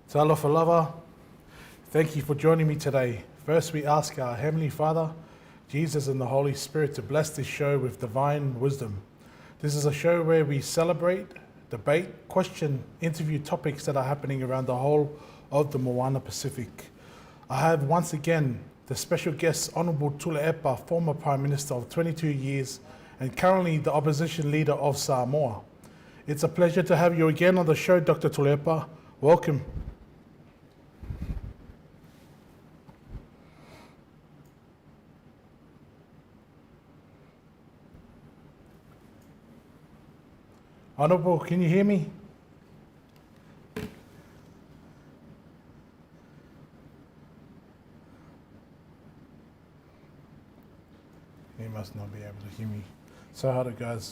Talofa lava, thank you for joining me today. First, we ask our Heavenly Father, Jesus, and the Holy Spirit to bless this show with divine wisdom. This is a show where we celebrate, debate, question, interview topics that are happening around the whole of the Moana Pacific. I have once again the special guest, Honourable Tuilaepa, former Prime Minister of 22 years and currently the opposition leader of Samoa. It's a pleasure to have you again on the show, Dr. Tuilaepa. Welcome. Honourable, can you hear me? He must not be able to hear me. So hard it goes.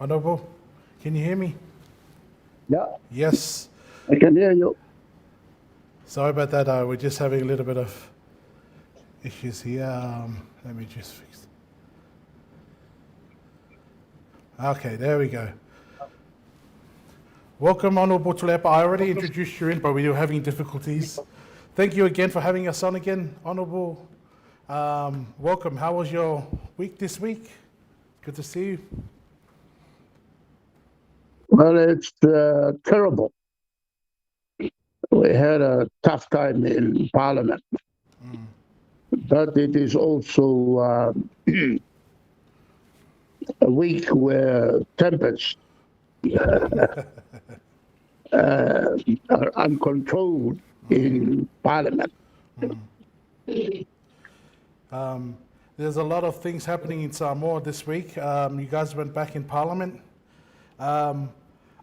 Honourable, can you hear me? Yeah, Yes. I can hear you. Sorry about that. We're just having a little bit of issues here. Let me just fix it. Okay, there we go. Welcome, Honourable Tuilaepa. I already introduced you in, but we were having difficulties. Thank you again for having us on again, Honourable. Welcome. How was your week this week? Good to see you. Well, it's terrible. We had a tough time in Parliament, but it is also a week where tempests are uncontrolled in Parliament. There's a lot of things happening in Samoa this week. You guys went back in Parliament.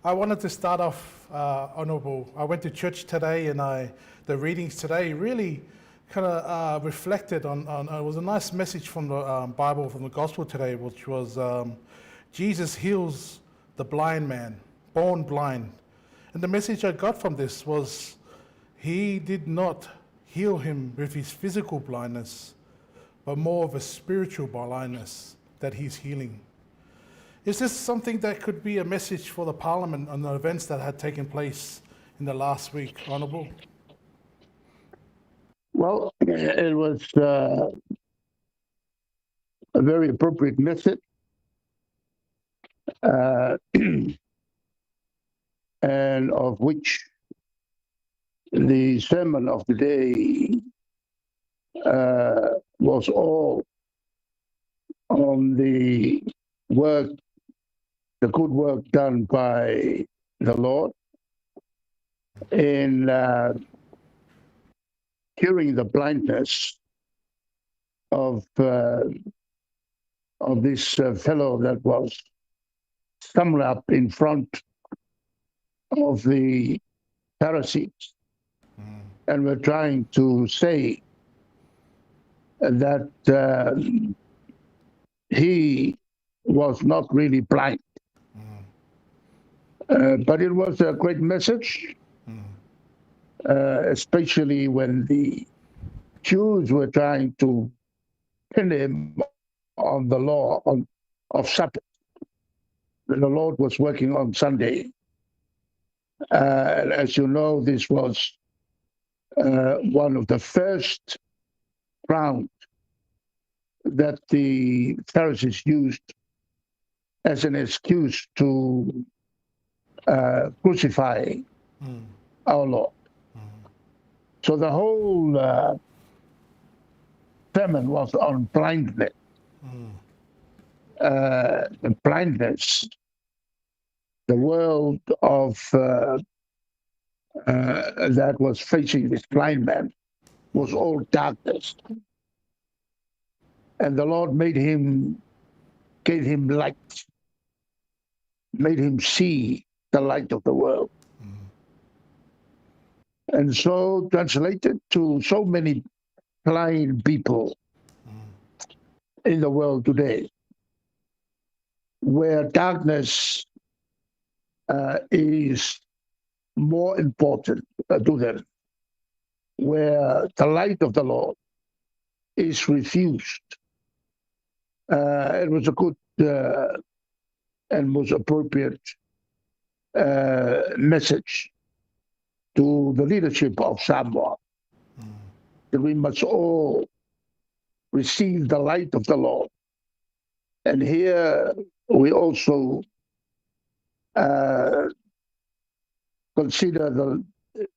I wanted to start off, Honourable. I went to church today, and the readings today really kind of reflected on. It was a nice message from the Bible, from the Gospel today, which was Jesus heals the blind man, born blind. And the message I got from this was he did not heal him with his physical blindness, but more of a spiritual blindness that he's healing. Is this something that could be a message for the Parliament on the events that had taken place in the last week, Honourable? Well, it was a very appropriate message. And of which the sermon of the day was all on the work, the good work done by the Lord in curing the blindness of this fellow that was summed up in front of the Pharisees, and were trying to say that he was not really blind. But it was a great message, especially when the Jews were trying to pin him on the law of Sabbath. The Lord was working on Sunday. As you know, this was one of the first grounds that the Pharisees used as an excuse to crucifying our Lord. So the whole sermon was on blindness. The blindness, the world of that was facing this blind man was all darkness. And the Lord gave him light, made him see the light of the world. And so translated to so many blind people in the world today, where darkness is more important to them, where the light of the Lord is refused. It was a good and most appropriate message to the leadership of Samoa, that we must all receive the light of the Lord. And here we also consider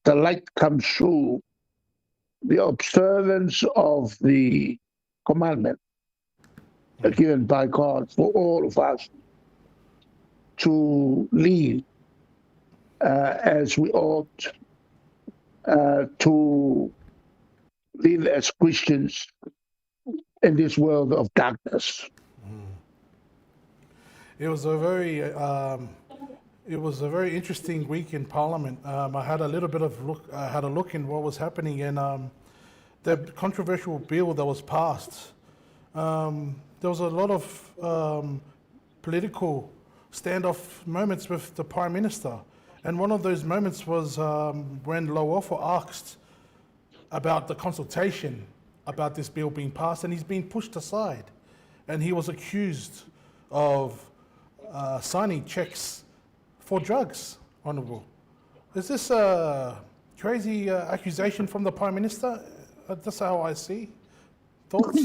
the light comes through the observance of the commandment given by God for all of us to lead as we ought to live as Christians in this world of darkness. It was a very interesting week in Parliament. I had a little bit of had a look in what was happening, and the controversial bill that was passed. There was a lot of political standoff moments with the Prime Minister, and one of those moments was when Lauofo asked about the consultation about this bill being passed, and he's been pushed aside, and he was accused of signing checks for drugs, Honourable. Is this a crazy accusation from the Prime Minister? That's how I see. Thoughts?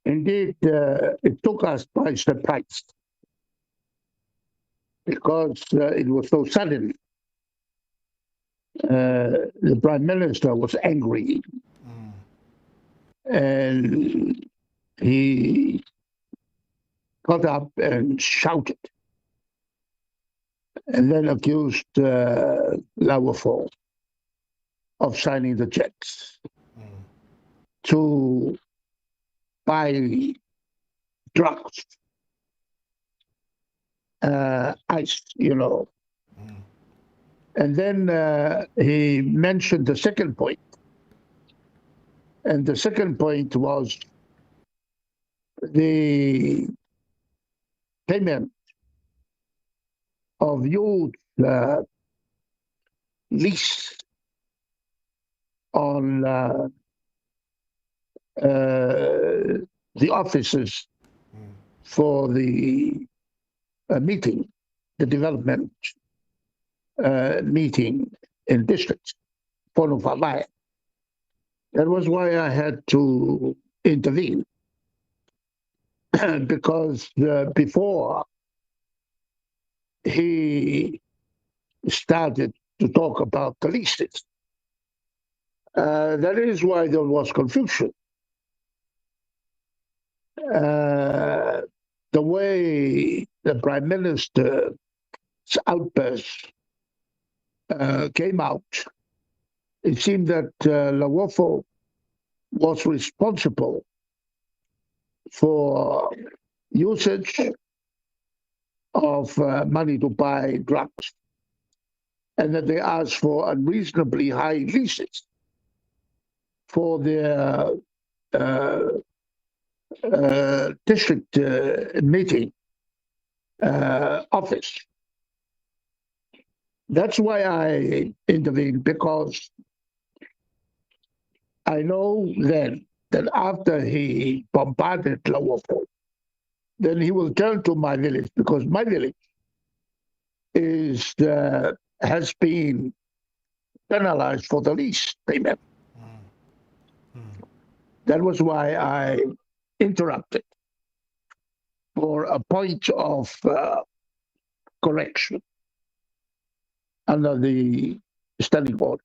Indeed, it took us by surprise because it was so sudden. The Prime Minister was angry and he got up and shouted and then accused Lauofo of signing the checks to buy drugs, ice, And then he mentioned the second point. And the second point was the payment of huge lease on the offices for the meeting, the development meeting in districts, Pono Whalae. That was why I had to intervene, because before he started to talk about the leases, that is why there was confusion. The way the Prime Minister's outburst came out, it seemed that Lauofo was responsible for usage of money to buy drugs, and that they asked for unreasonably high leases for their district meeting office. That's why I intervened, because I know then that after he bombarded Lauofo, then he will turn to my village, because my village has been penalized for the lease payment. That was why I interrupted for a point of correction under the standing order.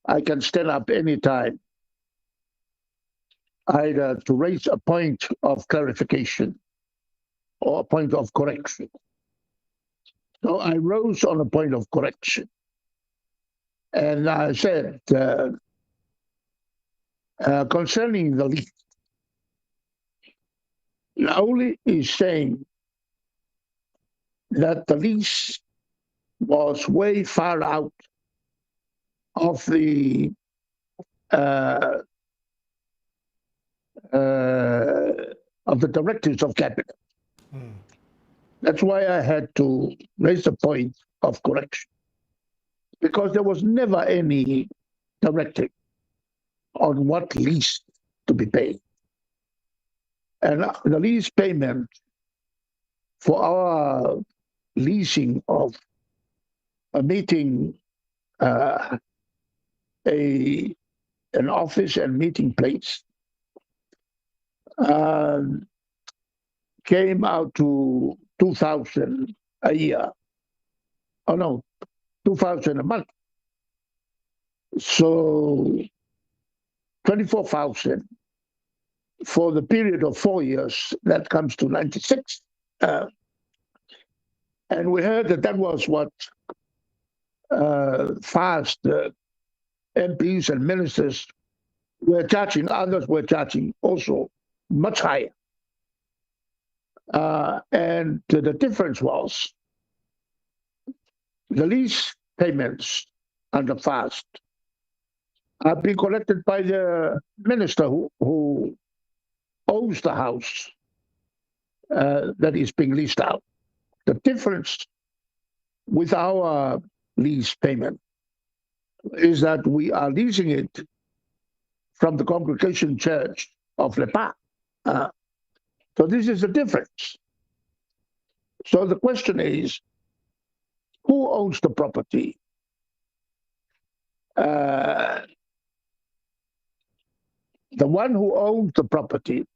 I can stand up anytime, either to raise a point of clarification or a point of correction. So I rose on a point of correction. And I said, concerning the lease, Lauli is saying that the lease was way far out of the directives of cabinet. That's why I had to raise a point of correction, because there was never any directive on what lease to be paid. And the lease payment for our leasing of a meeting, an office and meeting place, came out to 2,000 a year. Oh no, 2,000 a month. So 24,000 for the period of 4 years, that comes to 96. And we heard that was what fast MPs and ministers were charging. Others were charging also much higher. And the difference was the lease payments under fast are being collected by the minister who owns the house that is being leased out. The difference with our lease payment is that we are leasing it from the Congregation Church of Tuilaepa. So this is the difference. So the question is, who owns the property? The one who owns the property,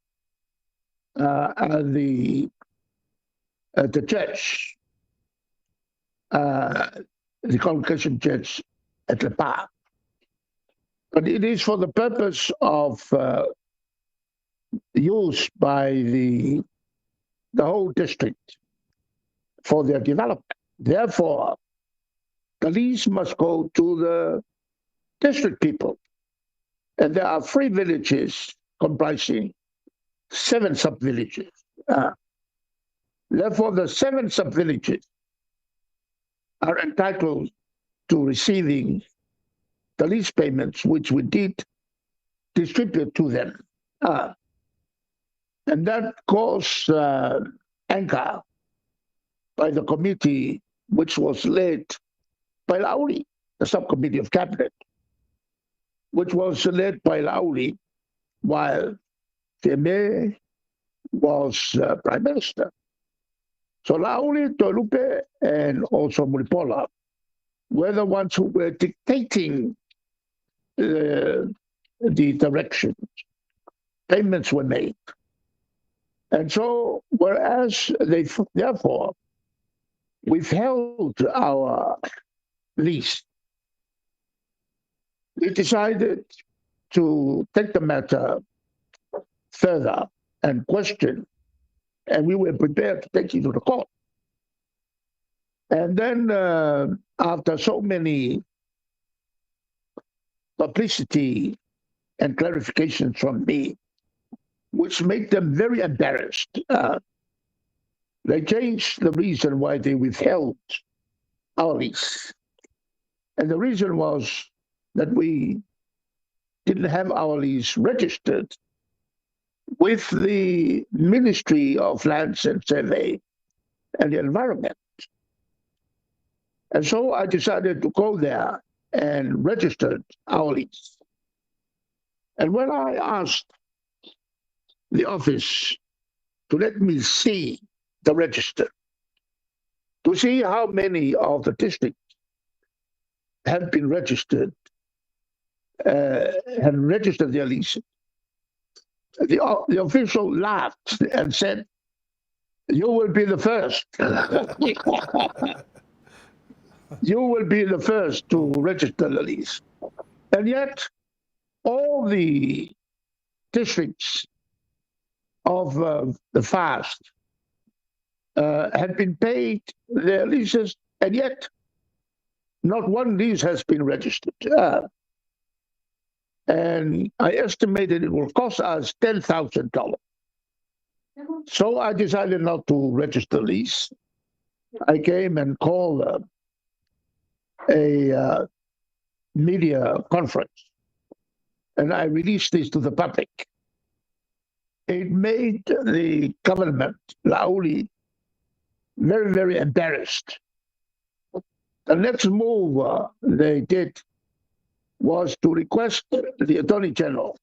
the church, the Congregation Church at Tuilaepa. But it is for the purpose of use by the whole district for their development. Therefore, the lease must go to the district people. And there are 3 villages comprising 7 sub-villages. Therefore, the 7 sub-villages are entitled to receiving the lease payments, which we did distribute to them. And that caused anger by the committee, which was led by Lauli, the subcommittee of cabinet, which was led by Lauli while Teme was prime minister. So Lauli, Tuilaepa, and also Malipola were the ones who were dictating the direction. Payments were made. And so, whereas they therefore withheld our lease, we decided to take the matter further and question, and we were prepared to take it to the court. And then, after so many publicity and clarifications from me, which made them very embarrassed, they changed the reason why they withheld our lease. And the reason was that we didn't have our lease registered with the Ministry of Lands and Survey and the Environment. And so I decided to go there and registered our lease. And when I asked the office to let me see the register, to see how many of the districts have been registered, have registered their lease, the official laughed and said You will be the first. You will be the first to register the lease. And yet, all the districts of the fast had been paid their leases, and yet not one lease has been registered. And I estimated it will cost us $10,000. So I decided not to register lease. I came and called a media conference, and I released this to the public. It made the government, Laoli, very, very embarrassed. The next move they did was to request the Attorney General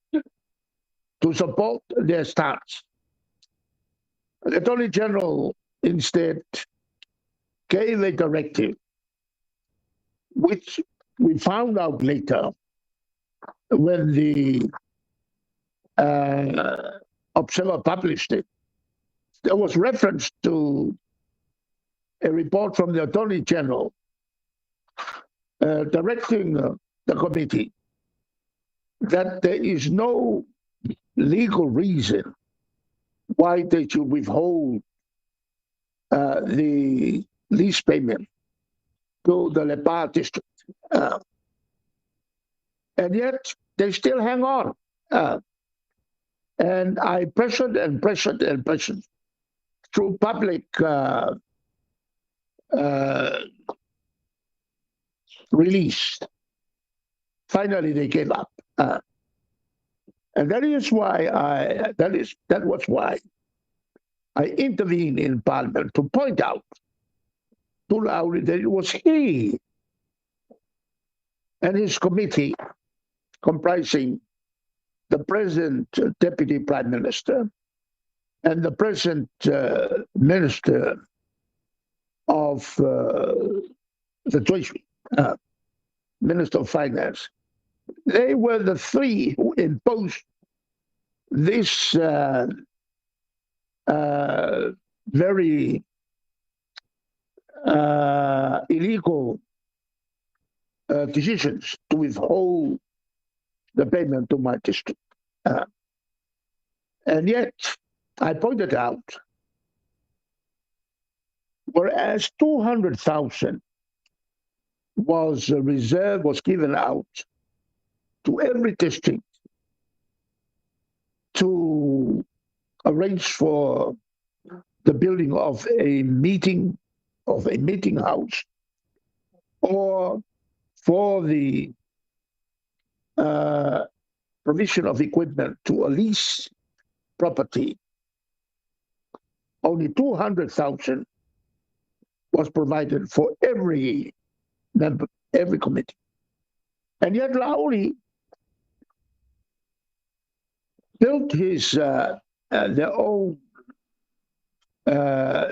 to support their stance. The Attorney General instead gave a directive, which we found out later when the Observer published it. There was reference to a report from the Attorney General directing the committee that there is no legal reason why they should withhold the lease payment to the Tuilaepa district. And yet they still hang on. And I pressured and pressured and pressured through public release. Finally, they gave up. And that is why that was why I intervened in Parliament to point out to Lauri that it was he and his committee, comprising the present Deputy Prime Minister and the present Minister of the Treasury, Minister of Finance. They were the three who imposed this very illegal decisions to withhold the payment to my district. And yet, I pointed out, whereas 200,000 was reserved, was given out to every district to arrange for the building of a meeting house, or for the provision of equipment to a lease property. Only 200,000 was provided for every member, every committee. And yet Lauri built his their own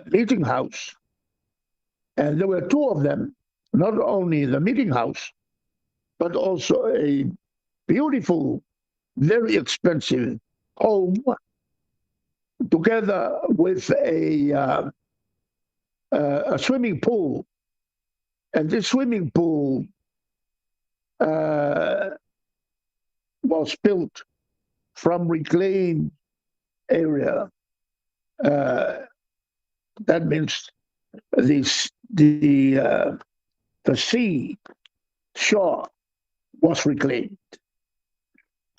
meeting house, and there were two of them, not only the meeting house, but also a beautiful, very expensive home, together with a swimming pool. And this swimming pool was built from reclaimed area. That means the sea shore was reclaimed,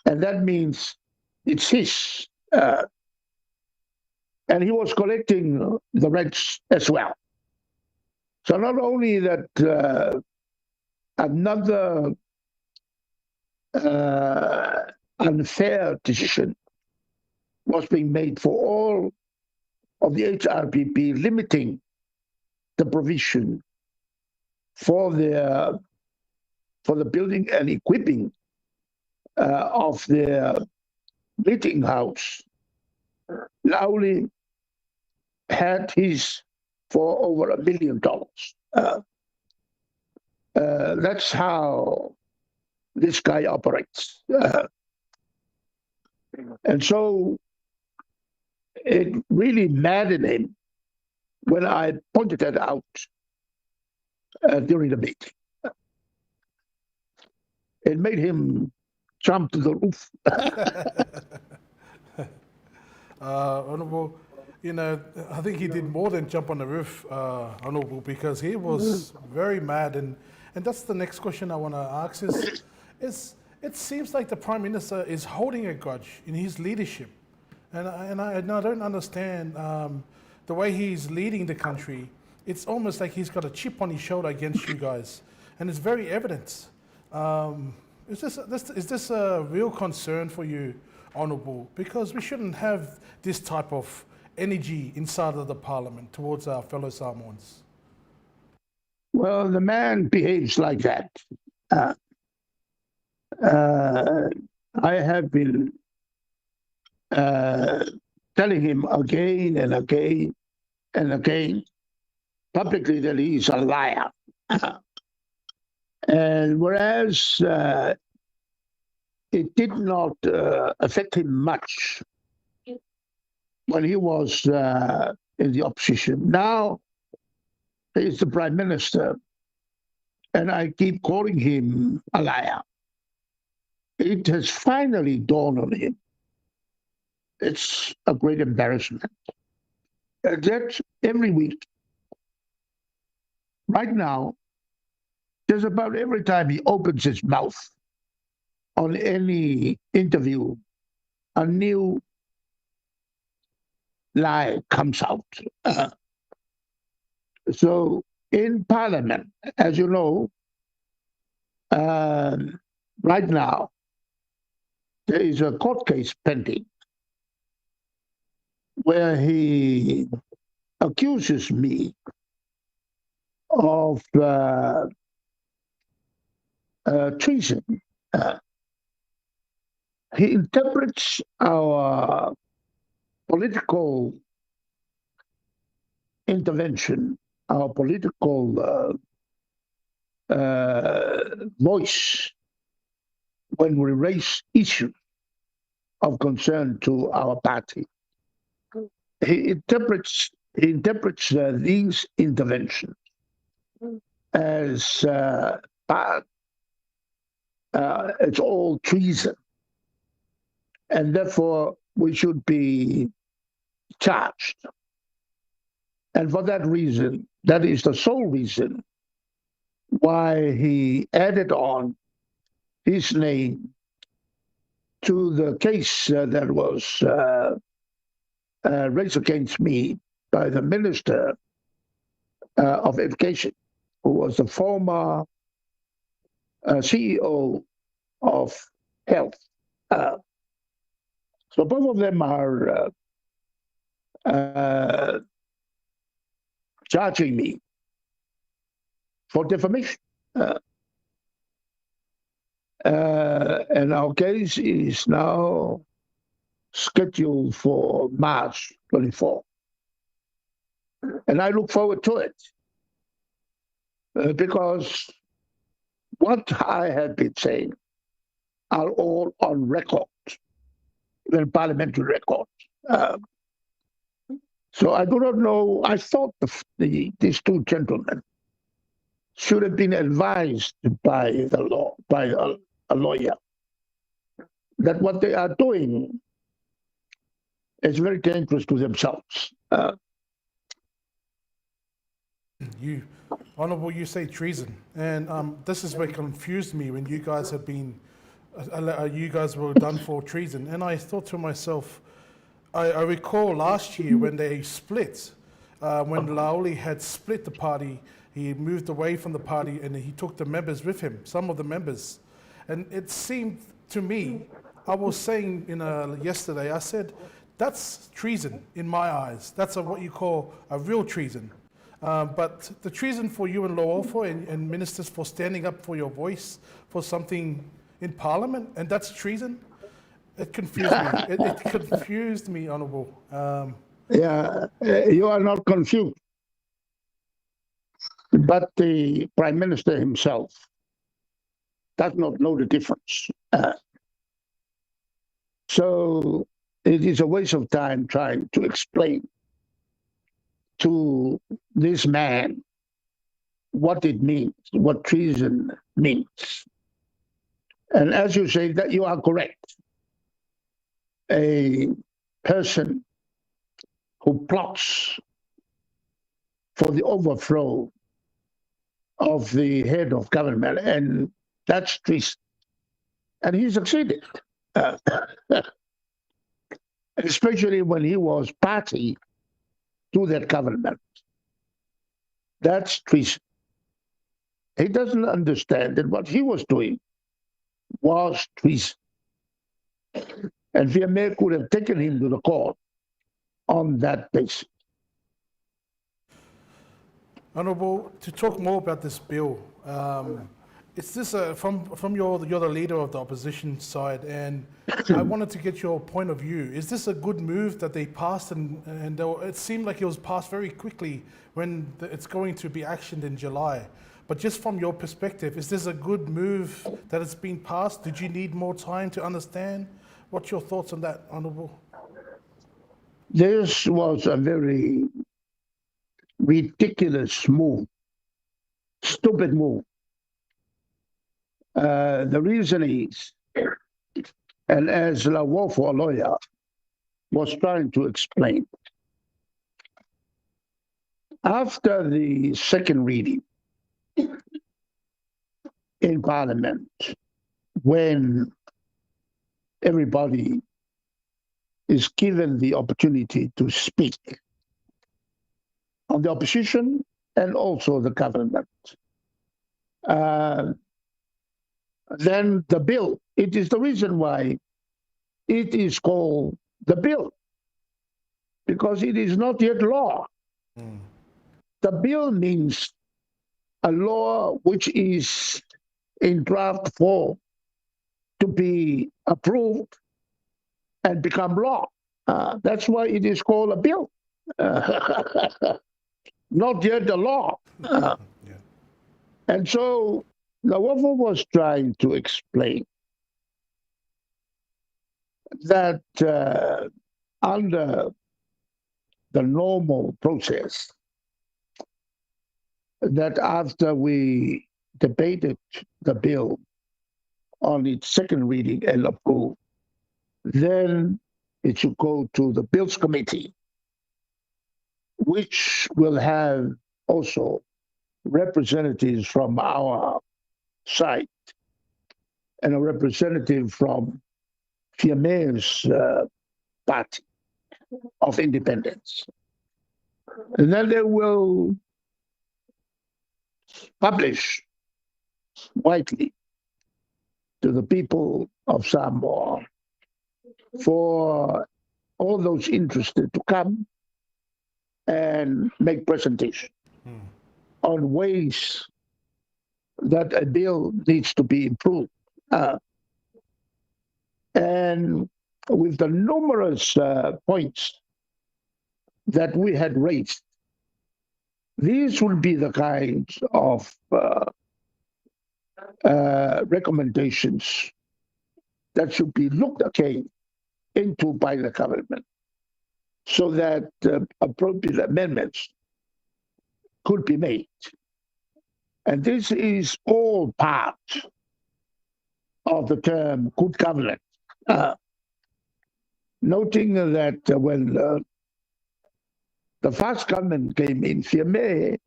and that means it's his. And he was collecting the rents as well. So not only that, another unfair decision was being made for all of the HRPP, limiting the provision for the building and equipping of their meeting house. Lauli had his for over $1 million. That's how this guy operates. And so it really maddened him when I pointed that out during the meeting. It made him jump to the roof. Honourable, I think he did more than jump on the roof, Honourable, because he was very mad. And that's the next question I want to ask is it seems like the Prime Minister is holding a grudge in his leadership. And I don't understand the way he's leading the country. It's almost like he's got a chip on his shoulder against you guys. And it's very evident. Is this a real concern for you, Honourable? Because we shouldn't have this type of energy inside of the Parliament towards our fellow Samoans. Well, the man behaves like that. I have been telling him again and again and again publicly that he's a liar. And whereas it did not affect him much when he was in the opposition, now he's the Prime Minister, and I keep calling him a liar. It has finally dawned on him. It's a great embarrassment. That every week, right now, just about every time he opens his mouth on any interview, a new lie comes out. So in Parliament, as you know, right now, there is a court case pending where he accuses me of treason. He interprets our political intervention, our political voice when we raise issues of concern to our party. He interprets these interventions as it's all treason, and therefore we should be charged. And for that reason, that is the sole reason why he added on his name to the case that was raised against me by the Minister of Education, who was the former CEO of Health. So both of them are charging me for defamation. And our case is now scheduled for March 24. And I look forward to it because what I have been saying are all on record, even parliamentary record. So I do not know. I thought these two gentlemen should have been advised by the law, by a lawyer, that what they are doing is very dangerous to themselves. Honourable, you say treason, and this is what confused me when you guys have been, you guys were done for treason, and I thought to myself, I recall last year when they split, when Laoli had split the party, he moved away from the party and he took the members with him, some of the members, and it seemed to me, I was saying yesterday, I said, that's treason in my eyes. That's what you call a real treason. But the treason for you and Lo'ofo and ministers for standing up for your voice for something in Parliament, and that's treason, it confused me. It confused me, Honourable. Yeah, you are not confused. But the Prime Minister himself does not know the difference. So it is a waste of time trying to explain to this man what it means, what treason means. And as you say, that you are correct. A person who plots for the overthrow of the head of government, and that's treason. And he succeeded, uh, especially when he was party to that government. That's treason. He doesn't understand that what he was doing was treason. And Viamer could have taken him to the court on that basis. Honourable, to talk more about this bill, is this from you're the leader of the opposition side, and I wanted to get your point of view. Is this a good move that they passed, and it seemed like it was passed very quickly when it's going to be actioned in July? But just from your perspective, is this a good move that it's been passed? Did you need more time to understand? What's your thoughts on that, Honourable? This was a very ridiculous move, stupid move. The reason is, and as Lawofo, a lawyer, was trying to explain, after the second reading in Parliament, when everybody is given the opportunity to speak on the opposition and also the government, then the bill, it is the reason why it is called the bill, because it is not yet law. The bill means a law which is in draft form to be approved and become law. That's why it is called a bill. Not yet the law. Yeah. And so Lawofo was trying to explain that under the normal process, that after we debated the bill on its second reading and approved, then it should go to the Bills Committee, which will have also representatives from our side and a representative from Fiame's party of independence. And then they will publish widely to the people of Samoa for all those interested to come and make presentation on ways that a bill needs to be improved. And with the numerous points that we had raised, these will be the kinds of recommendations that should be looked again into by the government so that appropriate amendments could be made. And this is all part of the term good governance. Noting that when the first government came in, Fiame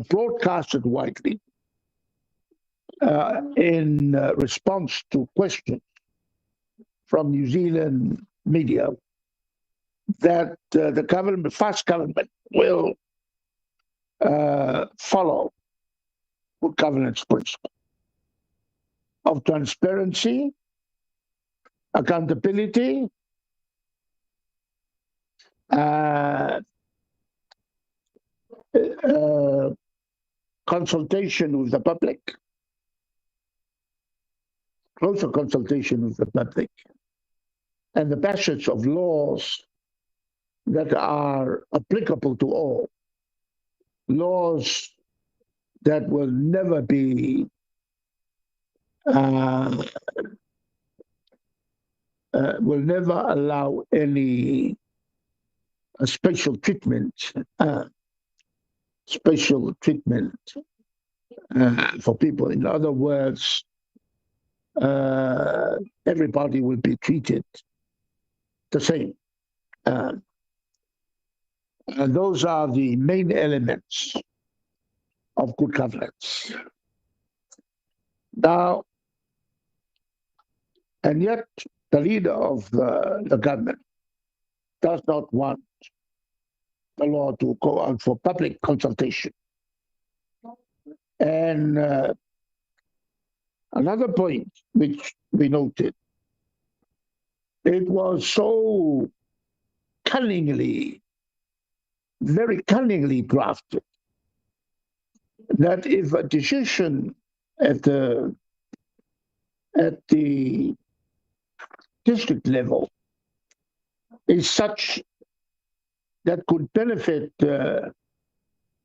broadcasted widely in response to questions from New Zealand media that the government, first government, will follow good governance principle of transparency, accountability, consultation with the public, closer consultation with the public, and the passage of laws that are applicable to all, laws that will never be will never allow any a special treatment, special treatment for people. In other words, everybody will be treated the same. And those are the main elements of good governance. Now, and yet the leader of the government does not want the law to go out for public consultation. And another point which we noted, it was so cunningly, very cunningly drafted that if a decision at the district level is such that could benefit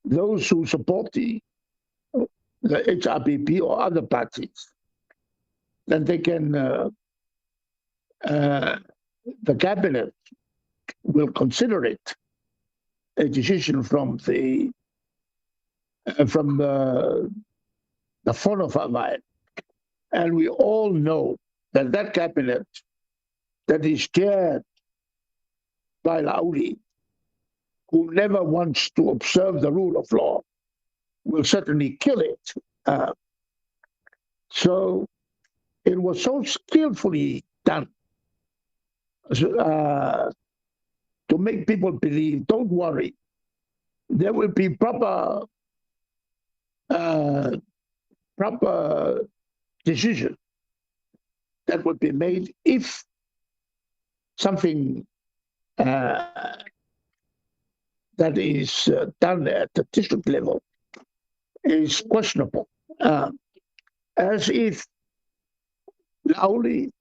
those who support the HRPP or other parties, then they can, the cabinet will consider it a decision from the front of our mind. And we all know that that cabinet that is chaired by Lauli, who never wants to observe the rule of law, will certainly kill it. So it was so skillfully done to make people believe, don't worry, there will be proper decision that would be made if something that is done at the district level is questionable, as if Lauli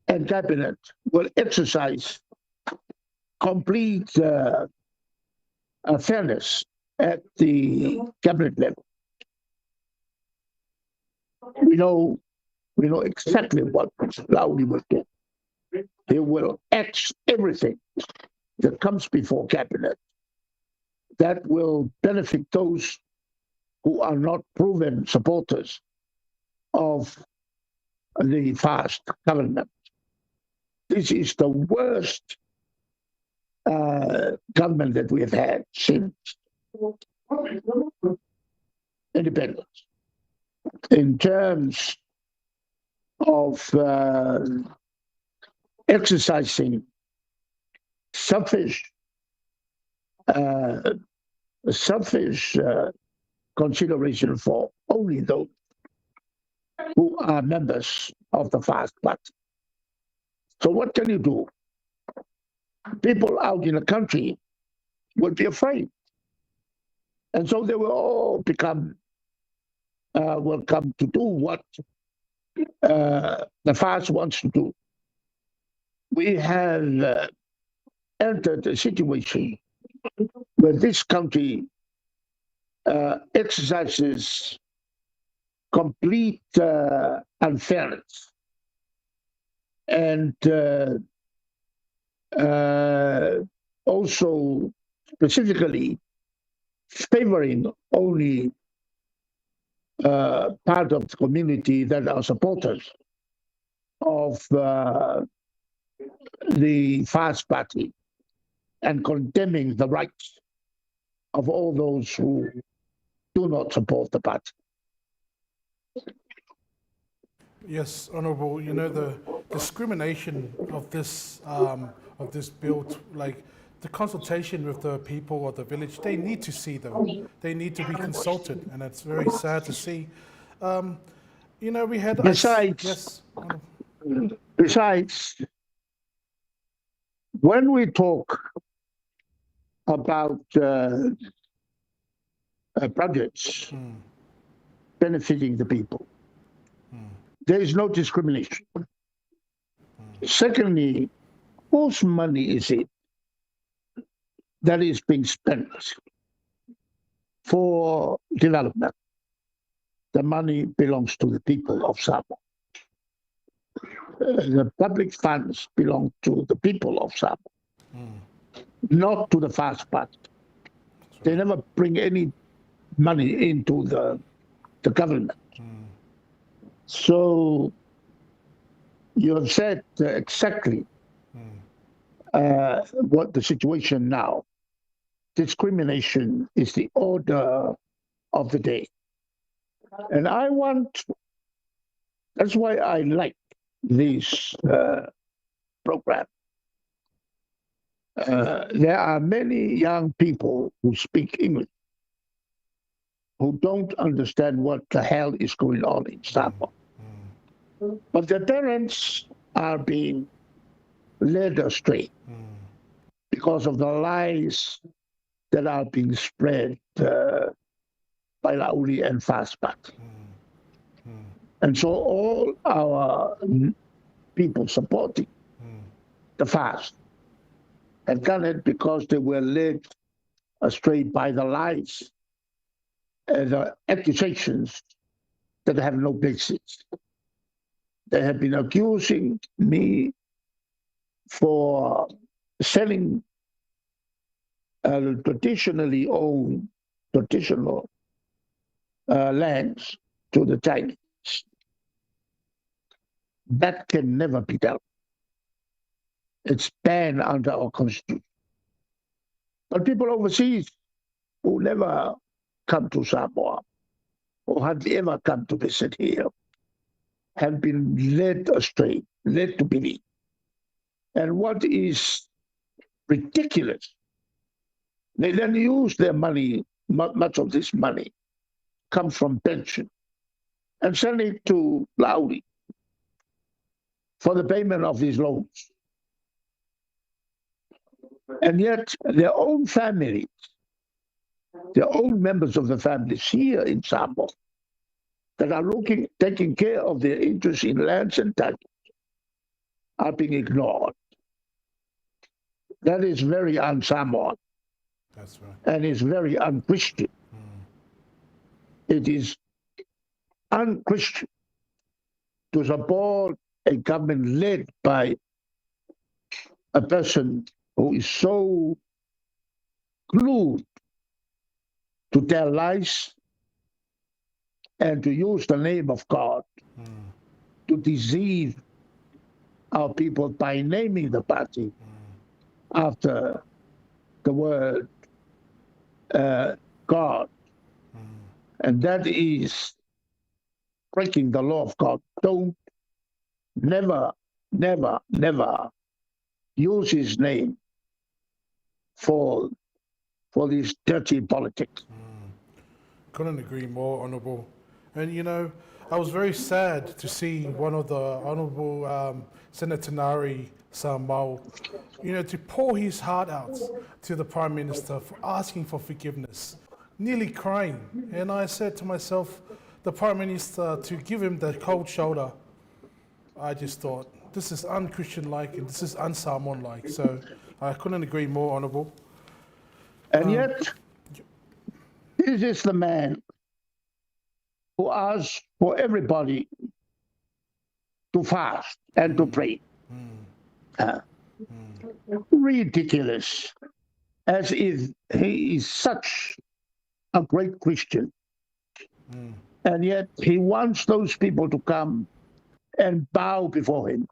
and cabinet will exercise complete fairness at the cabinet level. We know exactly what Lauli will do. He will X everything that comes before cabinet that will benefit those who are not proven supporters of the fast government. This is the worst government that we have had since independence. In terms of exercising selfish consideration for only those who are members of the fast party. So what can you do? People out in the country will be afraid. And so they will all will come to do what the fast wants to do. We have entered a situation where this country exercises complete unfairness and also specifically favoring only part of the community that are supporters of the fast party and condemning the rights of all those who do not support the party. Yes, Honourable. You know, the discrimination of this bill, like the consultation with the people of the village, they need to see them. They need to be consulted, and it's very sad to see. You know, we had Besides, when we talk about projects benefiting the people, there is no discrimination. Secondly, whose money is it that is being spent for development? The money belongs to the people of Samoa. The public funds belong to the people of Samoa. not to the fast party. That's They right. never bring any money into the government. So you have said exactly what the situation now. Discrimination is the order of the day. And that's why I like this program. There are many young people who speak English who don't understand what the hell is going on in Samoa. But their parents are being led astray because of the lies that are being spread by Lauli and Fastback. And so all our people supporting the fast have done it because they were led astray by the lies and the accusations that have no basis. They have been accusing me for selling traditionally owned traditional lands to the Chinese. That can never be done. It's banned under our constitution. But people overseas who never come to Samoa or hardly ever come to visit here have been led astray, led to believe. And what is ridiculous, they then use their money, much of this money comes from pension, and send it to Lauri for the payment of these loans. And yet their own family, their own members of the families here in Samoa that are taking care of their interests in lands and titles are being ignored. That is very un-Samoan. That's right. And is very unchristian. It is unchristian to support a government led by a person who is so glued to tell lies and to use the name of God to deceive our people by naming the party after the word God. And that is breaking the law of God. Don't never, never, never use his name for these dirty politics. Couldn't agree more, Honourable. And you know, I was very sad to see one of the Honourable Senator Nari Samoa, you know, to pour his heart out to the Prime Minister for asking for forgiveness, nearly crying. And I said to myself, the Prime Minister, to give him the cold shoulder, I just thought, this is un-Christian-like and this is un-Samoan-like. So I couldn't agree more, Honourable. And yet, this is the man who asks for everybody to fast and to pray. Ridiculous. As if he is such a great Christian. And yet he wants those people to come and bow before him.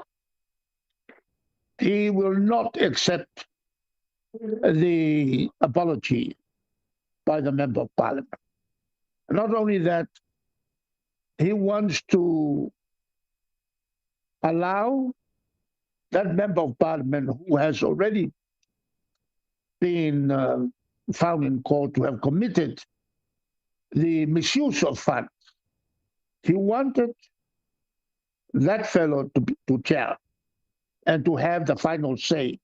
He will not accept the apology by the Member of Parliament. Not only that, he wants to allow that Member of Parliament who has already been found in court to have committed the misuse of funds. He wanted that fellow to jail and to have the final say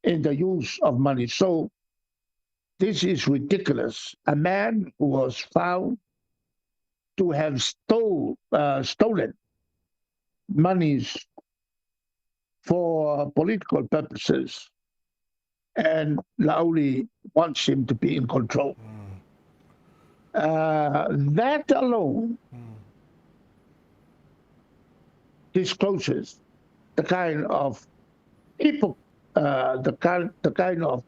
in the use of money. So this is ridiculous. A man who was found to have stolen monies for political purposes, and Lauli wants him to be in control. That alone discloses the kind of the kind of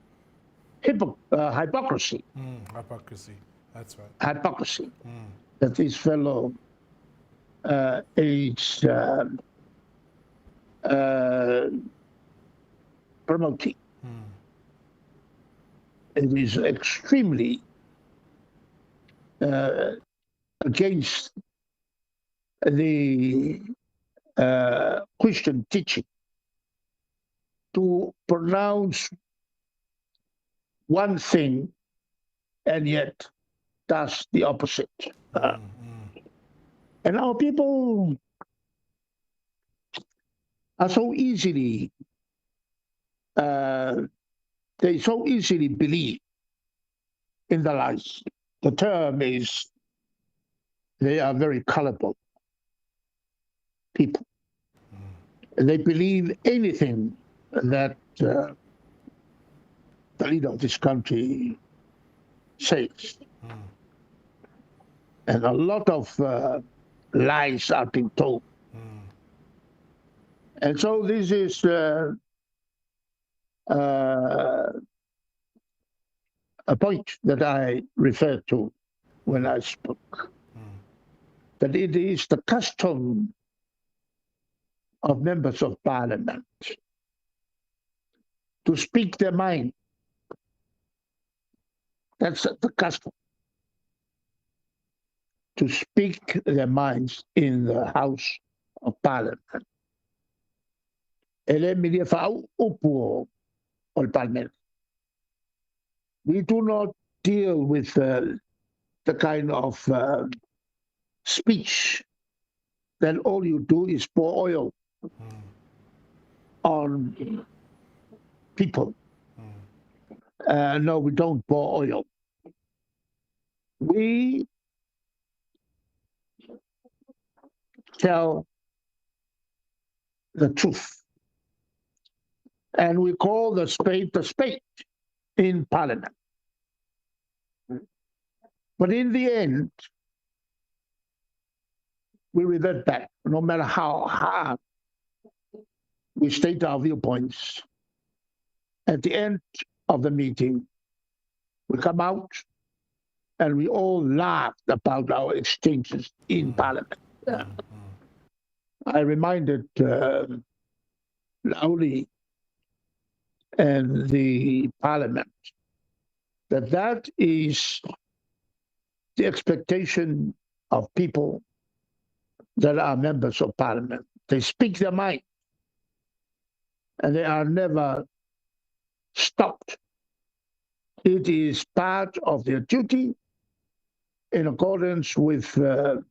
hypocrisy Hypocrisy. That's right. hypocrisy that this fellow is promoting. It is extremely against the Christian teaching to pronounce one thing and yet does the opposite. And our people are so easily, they so easily believe in the lies. The term is, they are very colorful people. They believe anything that the leader of this country says. And a lot of lies are being told. And so this is a point that I referred to when I spoke, that it is the custom of members of parliament to speak their mind. That's the custom, to speak their minds in the House of Parliament. We do not deal with the kind of speech that all you do is pour oil on people. No, we don't pour oil. We tell the truth. And we call the spade in Parliament. But in the end, we revert back, no matter how hard we state our viewpoints. At the end of the meeting, we come out and we all laughed about our exchanges in Parliament. I reminded Lauli and the Parliament that is the expectation of people that are members of Parliament. They speak their mind, and they are never stopped. It is part of their duty in accordance with the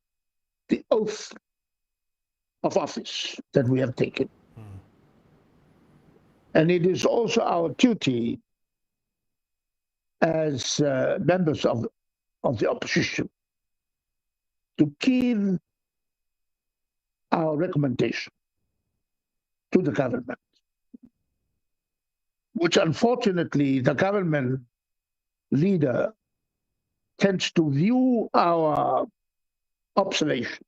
oath of office that we have taken. And it is also our duty as members of the opposition to give our recommendation to the government, which unfortunately the government leader tends to view our observation,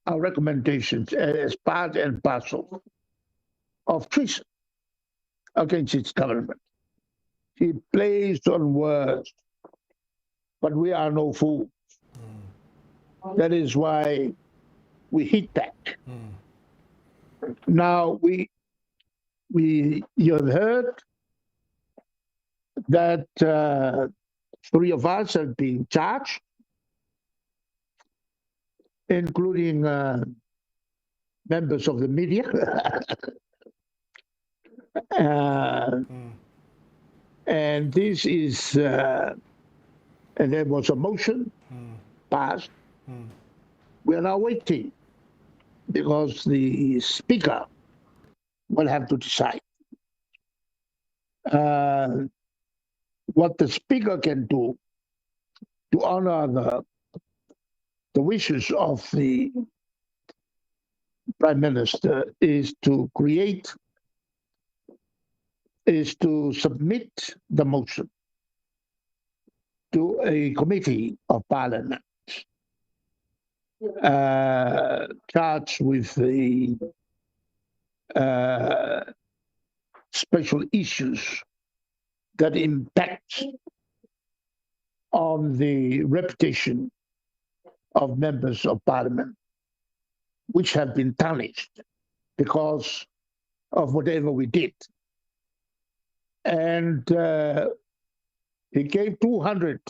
our recommendations as part and parcel of treason against its government. He plays on words, but we are no fools. That is why we hit back. Now you have heard that 3 of us have been charged, including members of the media. And this is, and there was a motion passed. We are now waiting because the speaker will have to decide. What the speaker can do to honor the wishes of the prime minister is to submit the motion to a committee of parliament charged with the special issues that impact on the reputation of members of parliament, which have been tarnished because of whatever we did. And he gave 200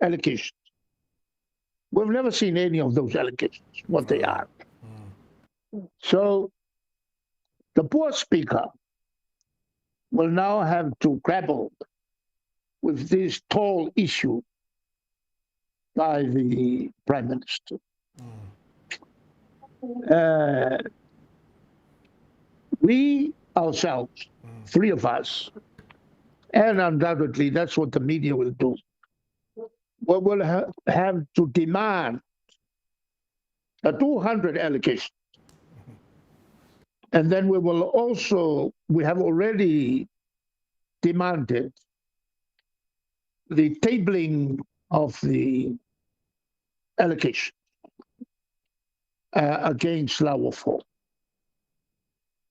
allocations. We've never seen any of those allocations, what they are. So the poor speaker will now have to grapple with this tall issue by the Prime Minister. We ourselves, three of us, and undoubtedly that's what the media will do, we will have to demand a 200 allocation. And then we have already demanded the tabling of the allocation against Lawofo.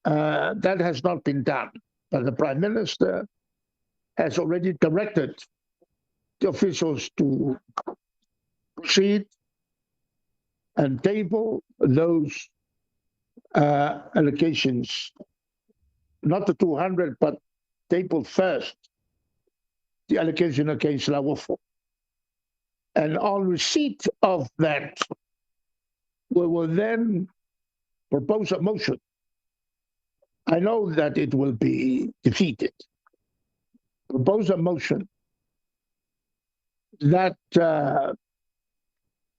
That has not been done, but the Prime Minister has already directed the officials to proceed and table those allocations, not the 200, but table first the allocation against Lawofo. And on receipt of that, we will then propose a motion. I know that it will be defeated. Propose a motion that the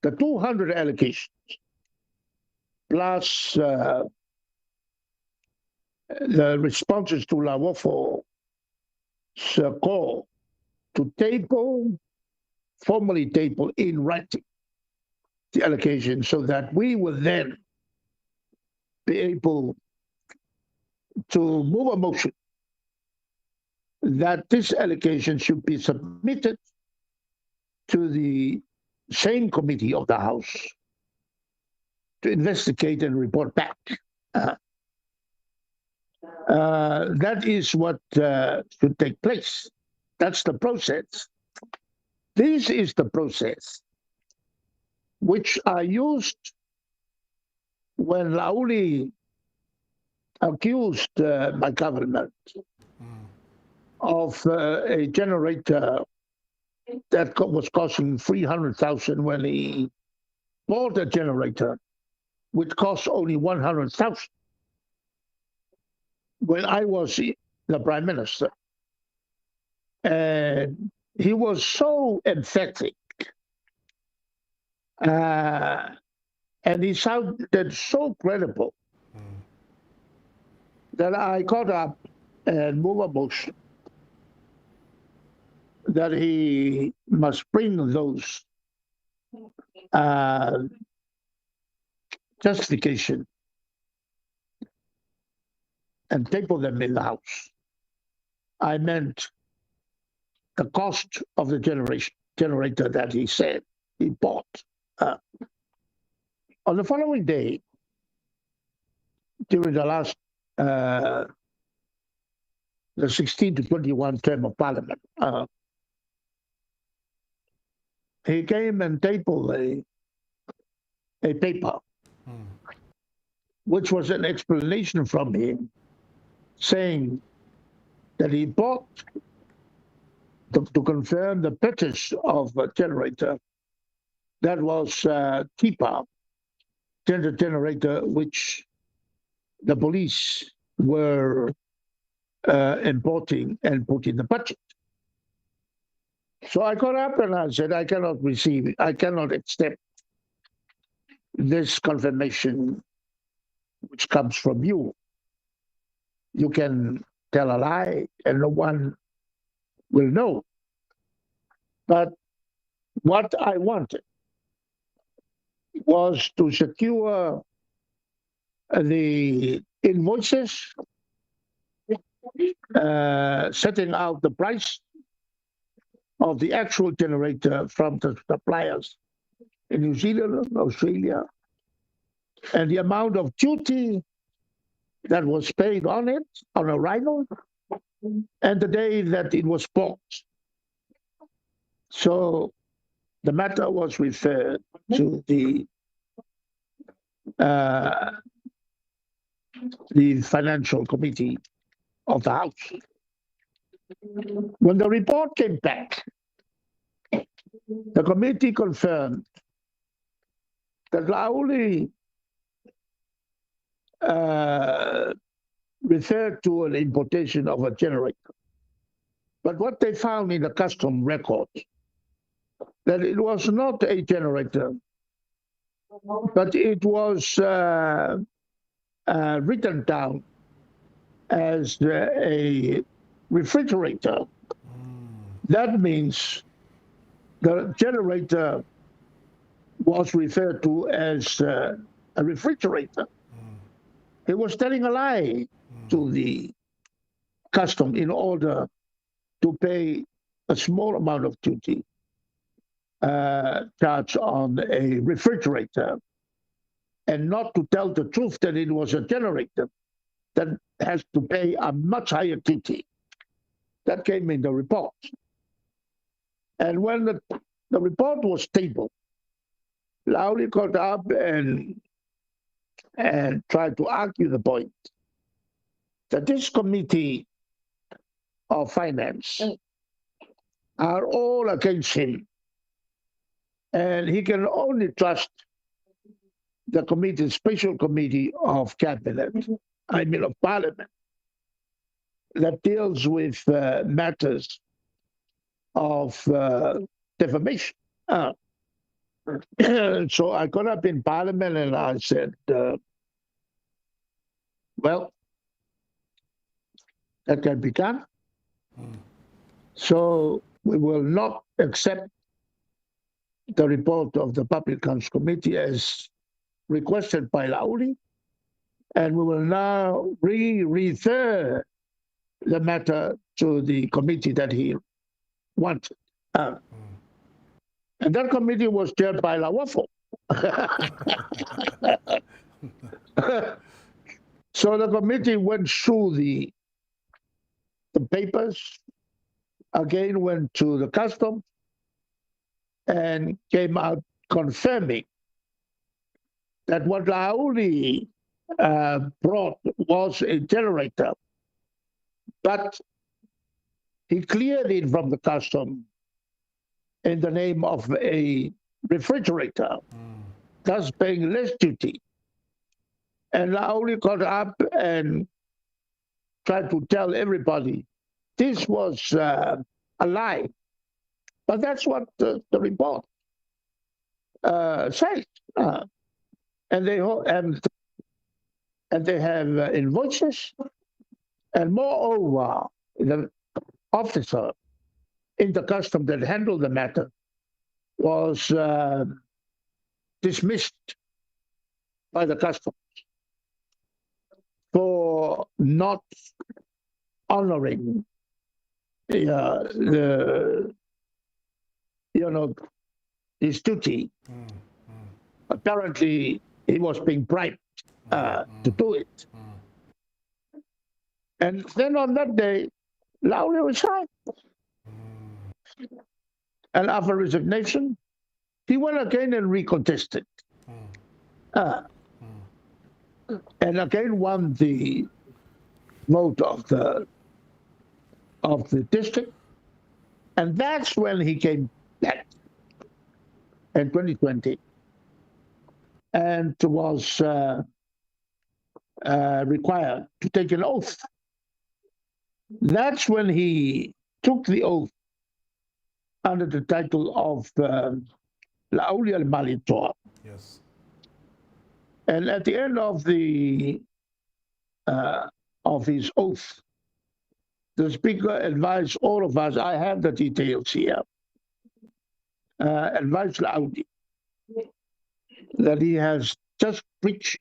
200 allocations plus the responses to Lawofo's call to formally table in writing the allocation, so that we will then be able to move a motion that this allocation should be submitted to the same committee of the House to investigate and report back. That is what should take place. That's the process. This is the process which I used when Lauli accused my government of a generator that was costing 300,000 when he bought a generator which cost only 100,000 when I was the Prime Minister. And he was so emphatic and he sounded so credible that I got up and moved a motion that he must bring those justification and table them in the House. I meant the cost of the generator that he said he bought. On the following day, during the last, the 16 to 21 term of Parliament, he came and tabled a paper, which was an explanation from him saying that he bought to confirm the purchase of a generator that was Tuilaepa generator, which the police were importing and put in the budget. So I got up and I said, I cannot accept this confirmation which comes from you. You can tell a lie and no one will know. But what I wanted was to secure the invoices, setting out the price of the actual generator from the suppliers in New Zealand, Australia, and the amount of duty that was paid on it on arrival, and the day that it was bought. So the matter was referred to uh, the Financial Committee of the House. When the report came back, the committee confirmed that Lauli referred to an importation of a generator. But what they found in the custom record, that it was not a generator, but it was written down as a refrigerator. That means the generator was referred to as a refrigerator. He was telling a lie to the custom in order to pay a small amount of duty charge on a refrigerator, and not to tell the truth that it was a generator that has to pay a much higher duty. That came in the report. And when the report was tabled, Lauli got up and tried to argue the point that this committee of finance are all against him, and he can only trust the committee, special committee of cabinet, I mean of parliament, that deals with matters of defamation. So I got up in parliament and I said, well, that can be done. So we will not accept the report of the Public Accounts Committee as requested by Lauli, and we will now refer the matter to the committee that he wanted. And that committee was chaired by Lawafo. So the committee went through the papers, again went to the customs, and came out confirming that what Lauli brought was a generator, but he cleared it from the custom in the name of a refrigerator, thus paying less duty. And Lauli got up and tried to tell everybody this was a lie. But that's what the report says. And they have invoices, and moreover, the officer in the custom that handled the matter was dismissed by the customs for not honoring his duty. Apparently, he was being bribed to do it. And then on that day, Lauli resigned. And after resignation, he went again and recontested. And again won the vote of the district. And that's when he came back in 2020 and was required to take an oath. That's when he took the oath under the title of Lauli al-Malitoa. Yes. And at the end of his oath, the speaker advised all of us, I have the details here, advised Lauli that he has just breached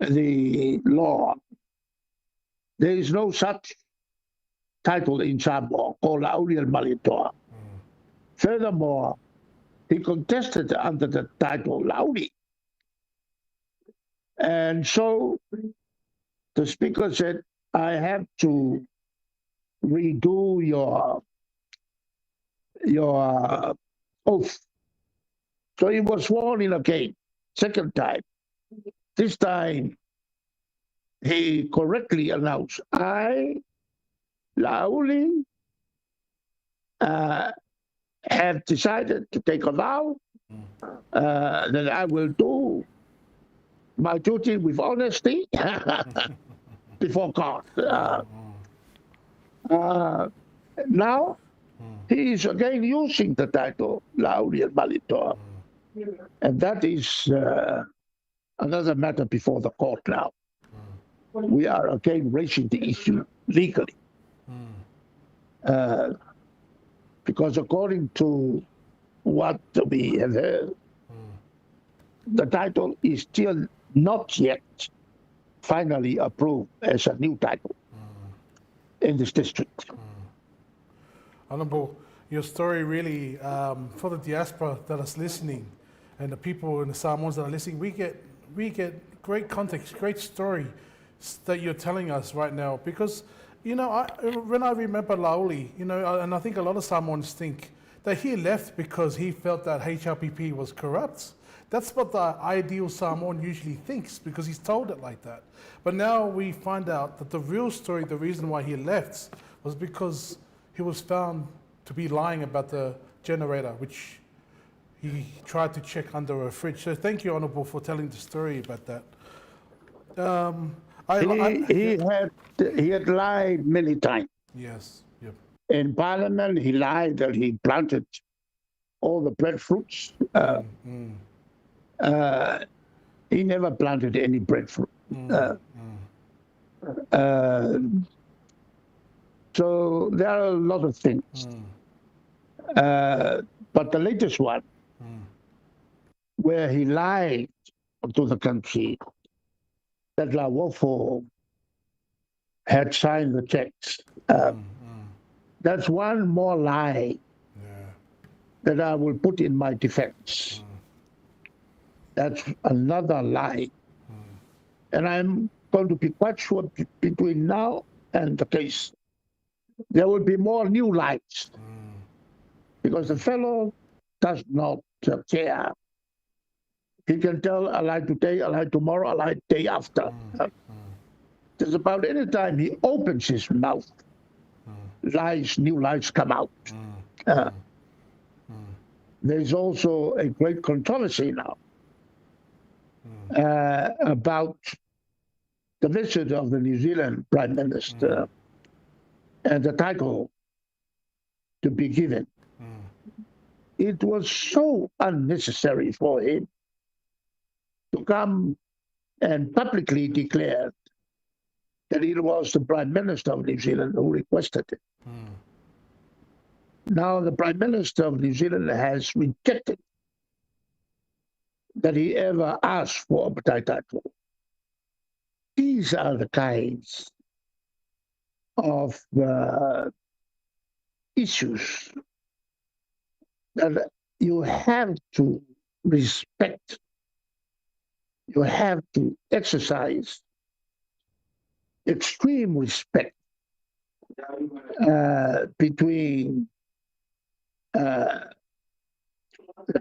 the law. There is no such title in Samoa called Lauli al-Malitoa. Furthermore, he contested under the title Lauli. And so the speaker said, I have to redo your oath. So he was sworn in again, second time. This time he correctly announced, I, Lauli, have decided to take a vow that I will do my duty with honesty before God. Now he is again using the title Lauli and Malietoa, and that is another matter before the court now. We are again raising the issue legally. Because according to what we have heard, the title is still not yet finally approved as a new title in this district. Honourable, your story really, for the diaspora that is listening and the people in the Samoans that are listening, we get great context, great story that you're telling us right now. Because, when I remember Lauli, and I think a lot of Samoans think that he left because he felt that HRPP was corrupt. That's what the ideal Samoan usually thinks because he's told it like that. But now we find out that the real story, the reason why he left was because he was found to be lying about the generator, which he tried to check under a fridge. So thank you, Honourable, for telling the story about that. He had lied many times. Yes. Yep. In Parliament, he lied that he planted all the breadfruits. He never planted any breadfruit. So there are a lot of things. But the latest one, where he lied to the country that Lawofo had signed the checks. That's one more lie that I will put in my defense. That's another lie. And I'm going to be quite sure between now and the case, there will be more new lies. Because the fellow does not care. He can tell a lie today, a lie tomorrow, a lie day after. Just about any time he opens his mouth, new lies come out. There's also a great controversy now about the visit of the New Zealand Prime Minister and the title to be given. It was so unnecessary for him to come and publicly declare that it was the Prime Minister of New Zealand who requested it. Now the Prime Minister of New Zealand has rejected that he ever asked for a title. These are the kinds of issues that you have to respect. You have to exercise extreme respect between the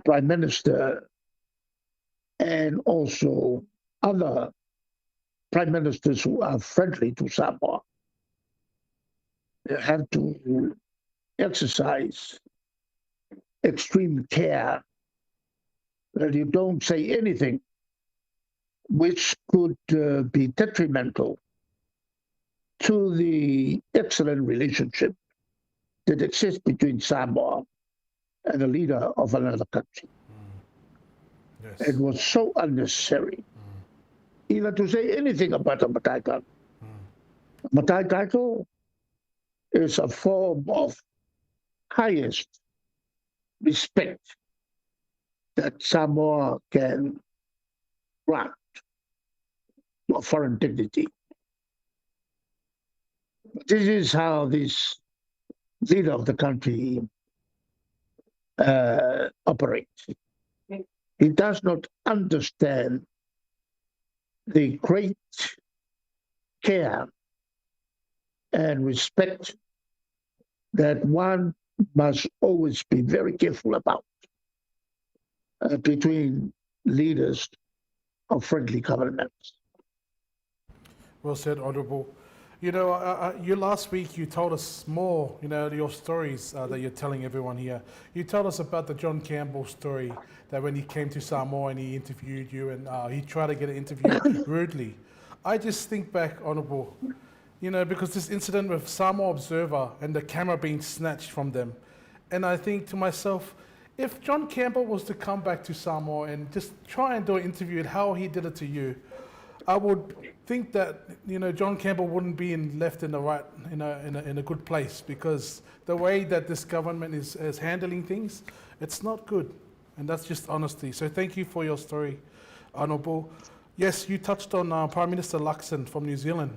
Prime Minister and also other Prime Ministers who are friendly to Samoa. You have to exercise extreme care that you don't say anything which could be detrimental to the excellent relationship that exists between Samoa and the leader of another country. Yes. It was so unnecessary even to say anything about a Matai title. Matai title is a form of highest respect that Samoa can grant to a foreign dignity. This is how this leader of the country operates. He does not understand the great care and respect that one must always be very careful about between leaders of friendly governments. Well said, Honourable. You know, you last week you told us more, you know, your stories that you're telling everyone here. You told us about the John Campbell story, that when he came to Samoa and he interviewed you and he tried to get an interview rudely. I just think back, Honourable, you know, because this incident with Samoa Observer and the camera being snatched from them. And I think to myself, if John Campbell was to come back to Samoa and just try and do an interview and how he did it to you, I would think that, you know, John Campbell wouldn't be left in the right, in a good place, because the way that this government is handling things, it's not good, and that's just honesty. So thank you for your story, Honourable. Yes, you touched on Prime Minister Luxon from New Zealand.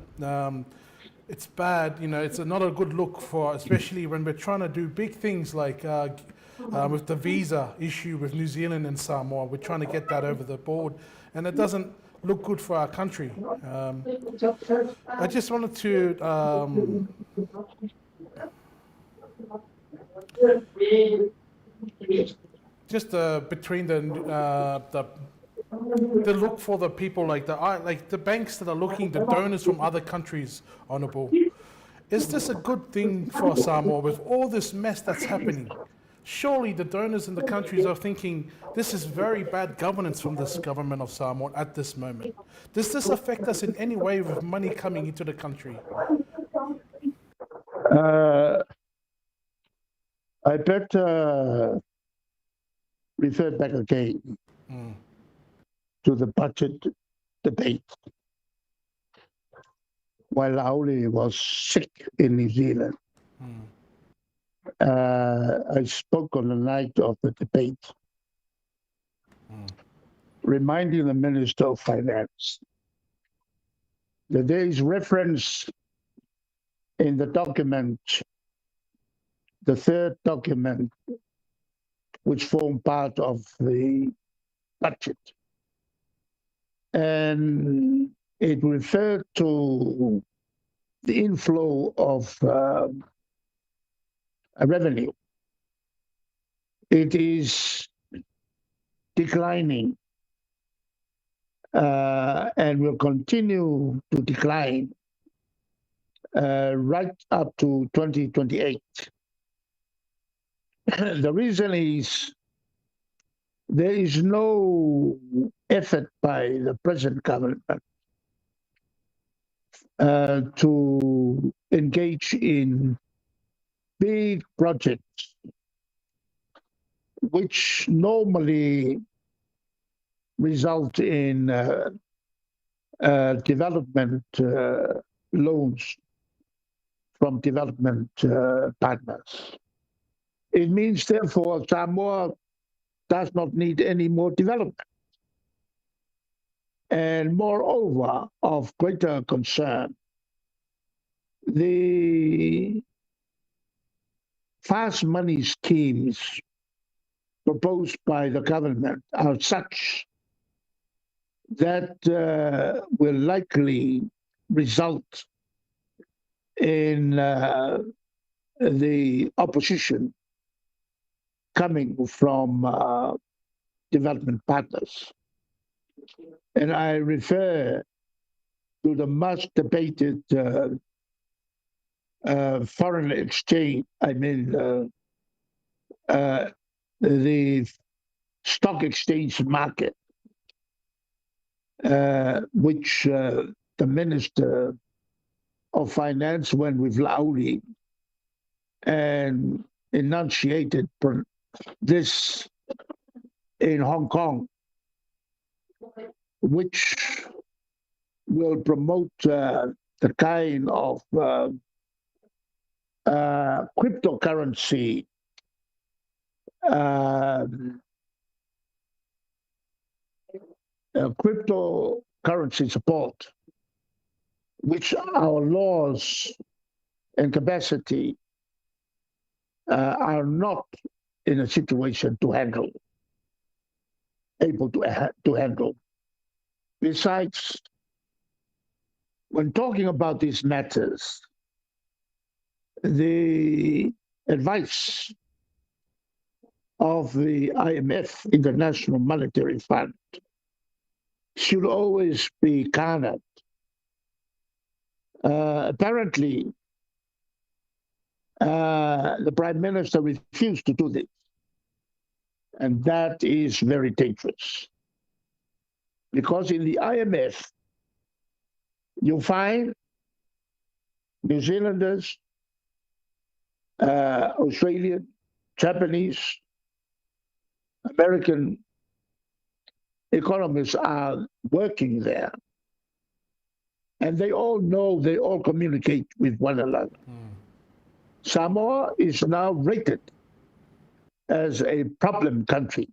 It's bad, you know, it's not a good look for, especially when we're trying to do big things like with the visa issue with New Zealand and Samoa. We're trying to get that over the board, and it doesn't look good for our country. I just wanted to just between the look for the people like the banks that are looking, the donors from other countries, Honourable. Is this a good thing for Samoa with all this mess that's happening? Surely the donors in the countries are thinking this is very bad governance from this government of Samoa at this moment. Does this affect us in any way with money coming into the country? I better refer back again to the budget debate. While Lauli was sick in New Zealand, I spoke on the night of the debate, reminding the Minister of Finance that there is reference in the document, the third document, which formed part of the budget. And it referred to the inflow of revenue. It is declining and will continue to decline right up to 2028. The reason is there is no effort by the present government to engage in big projects, which normally result in development loans from development partners. It means, therefore, Samoa does not need any more development. And moreover, of greater concern, the fast money schemes proposed by the government are such that will likely result in the opposition coming from development partners. And I refer to the much debated foreign exchange, the stock exchange market, which the Minister of Finance went with Lauli and enunciated this in Hong Kong, which will promote the kind of cryptocurrency cryptocurrency support, which our laws and capacity are not in a situation to handle, able to handle. Besides, when talking about these matters, the advice of the IMF, International Monetary Fund, should always be garnered. Apparently, the Prime Minister refused to do this, and that is very dangerous. Because in the IMF, you find New Zealanders, Australian, Japanese, American economists are working there. And they all know, they all communicate with one another. Samoa is now rated as a problem country.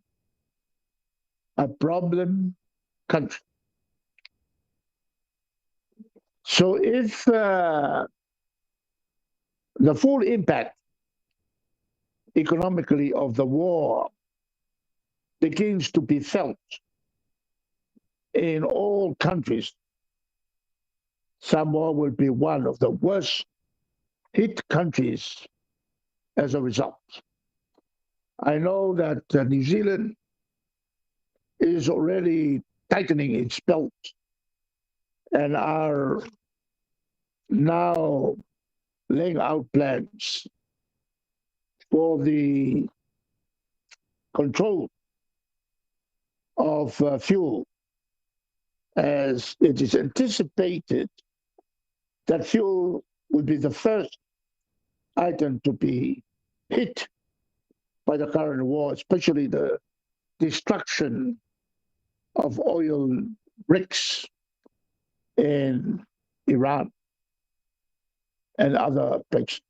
A problem country. So if the full impact economically of the war begins to be felt in all countries, Samoa will be one of the worst hit countries as a result. I know that New Zealand is already tightening its belt and are now laying out plans for the control of fuel, as it is anticipated that fuel will be the first item to be hit by the current war, especially the destruction of oil rigs in Iran and other places.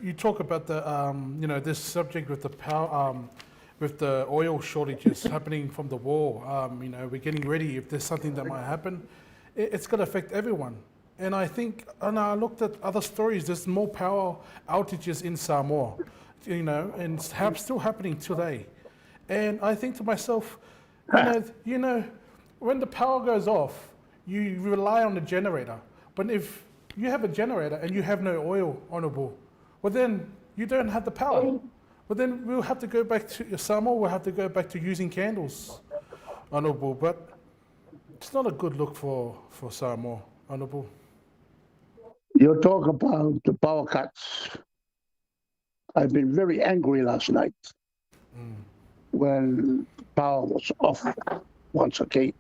You talk about the this subject with the power, with the oil shortages happening from the war. We're getting ready if there's something that might happen. It's going to affect everyone. And I think, and I looked at other stories. There's more power outages in Samoa, and it's still happening today. And I think to myself, when the power goes off, you rely on the generator. But if you have a generator and you have no oil honourable, well then you don't have the power. Well then we'll have to go back to Samoa. We'll have to go back to using candles, honourable. But it's not a good look for Samoa, honourable. You talk about the power cuts. I've been very angry last night when power was off once again.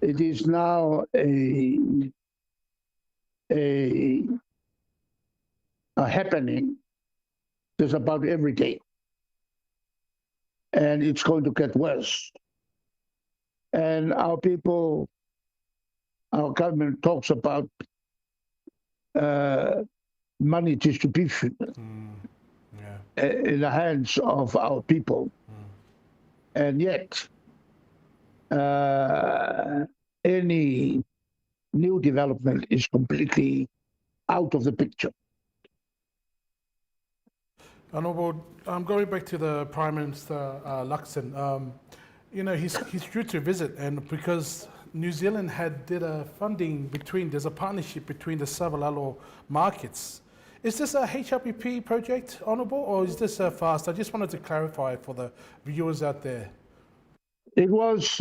It is now a happening just about every day. And it's going to get worse. And our people, our government talks about money distribution in the hands of our people. And yet, any new development is completely out of the picture. Honourable, going back to the Prime Minister Luxon, he's due to visit, and because New Zealand did a funding there's a partnership between the Sailele markets. Is this a HRPP project, Honourable, or is this a FAST? I just wanted to clarify for the viewers out there. It was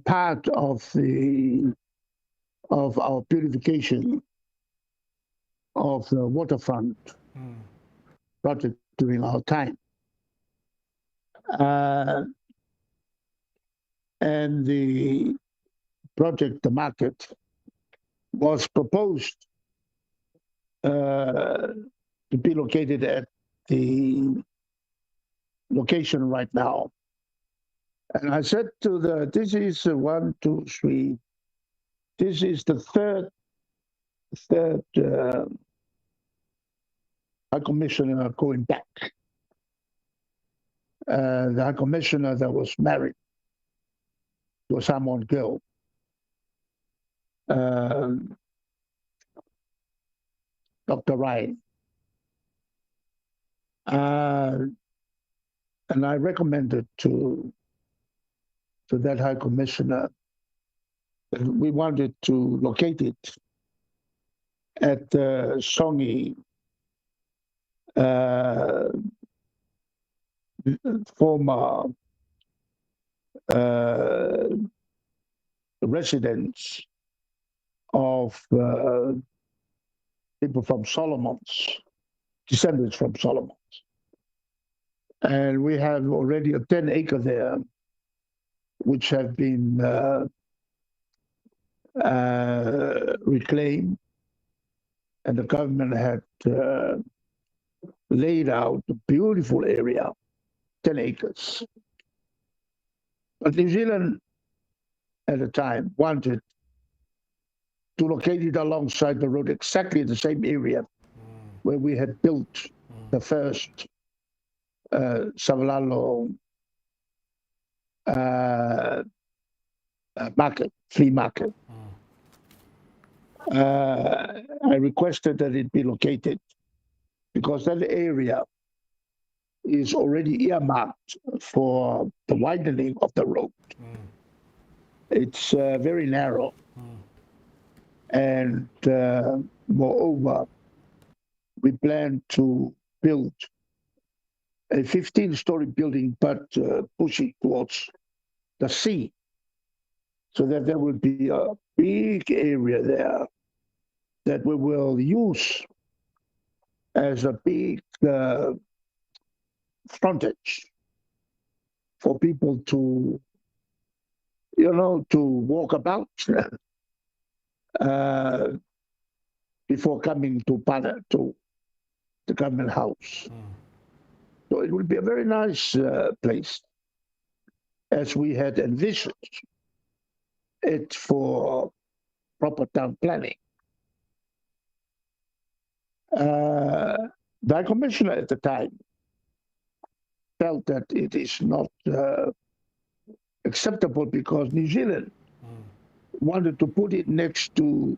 part of our purification of the waterfront project during our time. And the project, the market, was proposed to be located at the location right now. And I said this is 1, 2, 3. This is the third High Commissioner going back. The High Commissioner that was married to a Samoan girl. Dr. Ryan. And I recommended to that High Commissioner We wanted to locate it at the Songi uh, former uh, residence of people from Solomon's, descendants from Solomon. And we have already a 10-acre there, which have been reclaimed, and the government had laid out a beautiful area, 10 acres. But New Zealand at the time wanted to locate it alongside the road, exactly the same area where we had built the first Sailele market, flea market. I requested that it be located because that area is already earmarked for the widening of the road. It's very narrow. And moreover, we plan to build a 15-story building, but pushing towards the sea, so that there will be a big area there that we will use as a big frontage for people to, to walk about before coming to the government house. So it will be a very nice place, as we had envisioned it for proper town planning. The commissioner at the time felt that it is not acceptable because New Zealand wanted to put it next to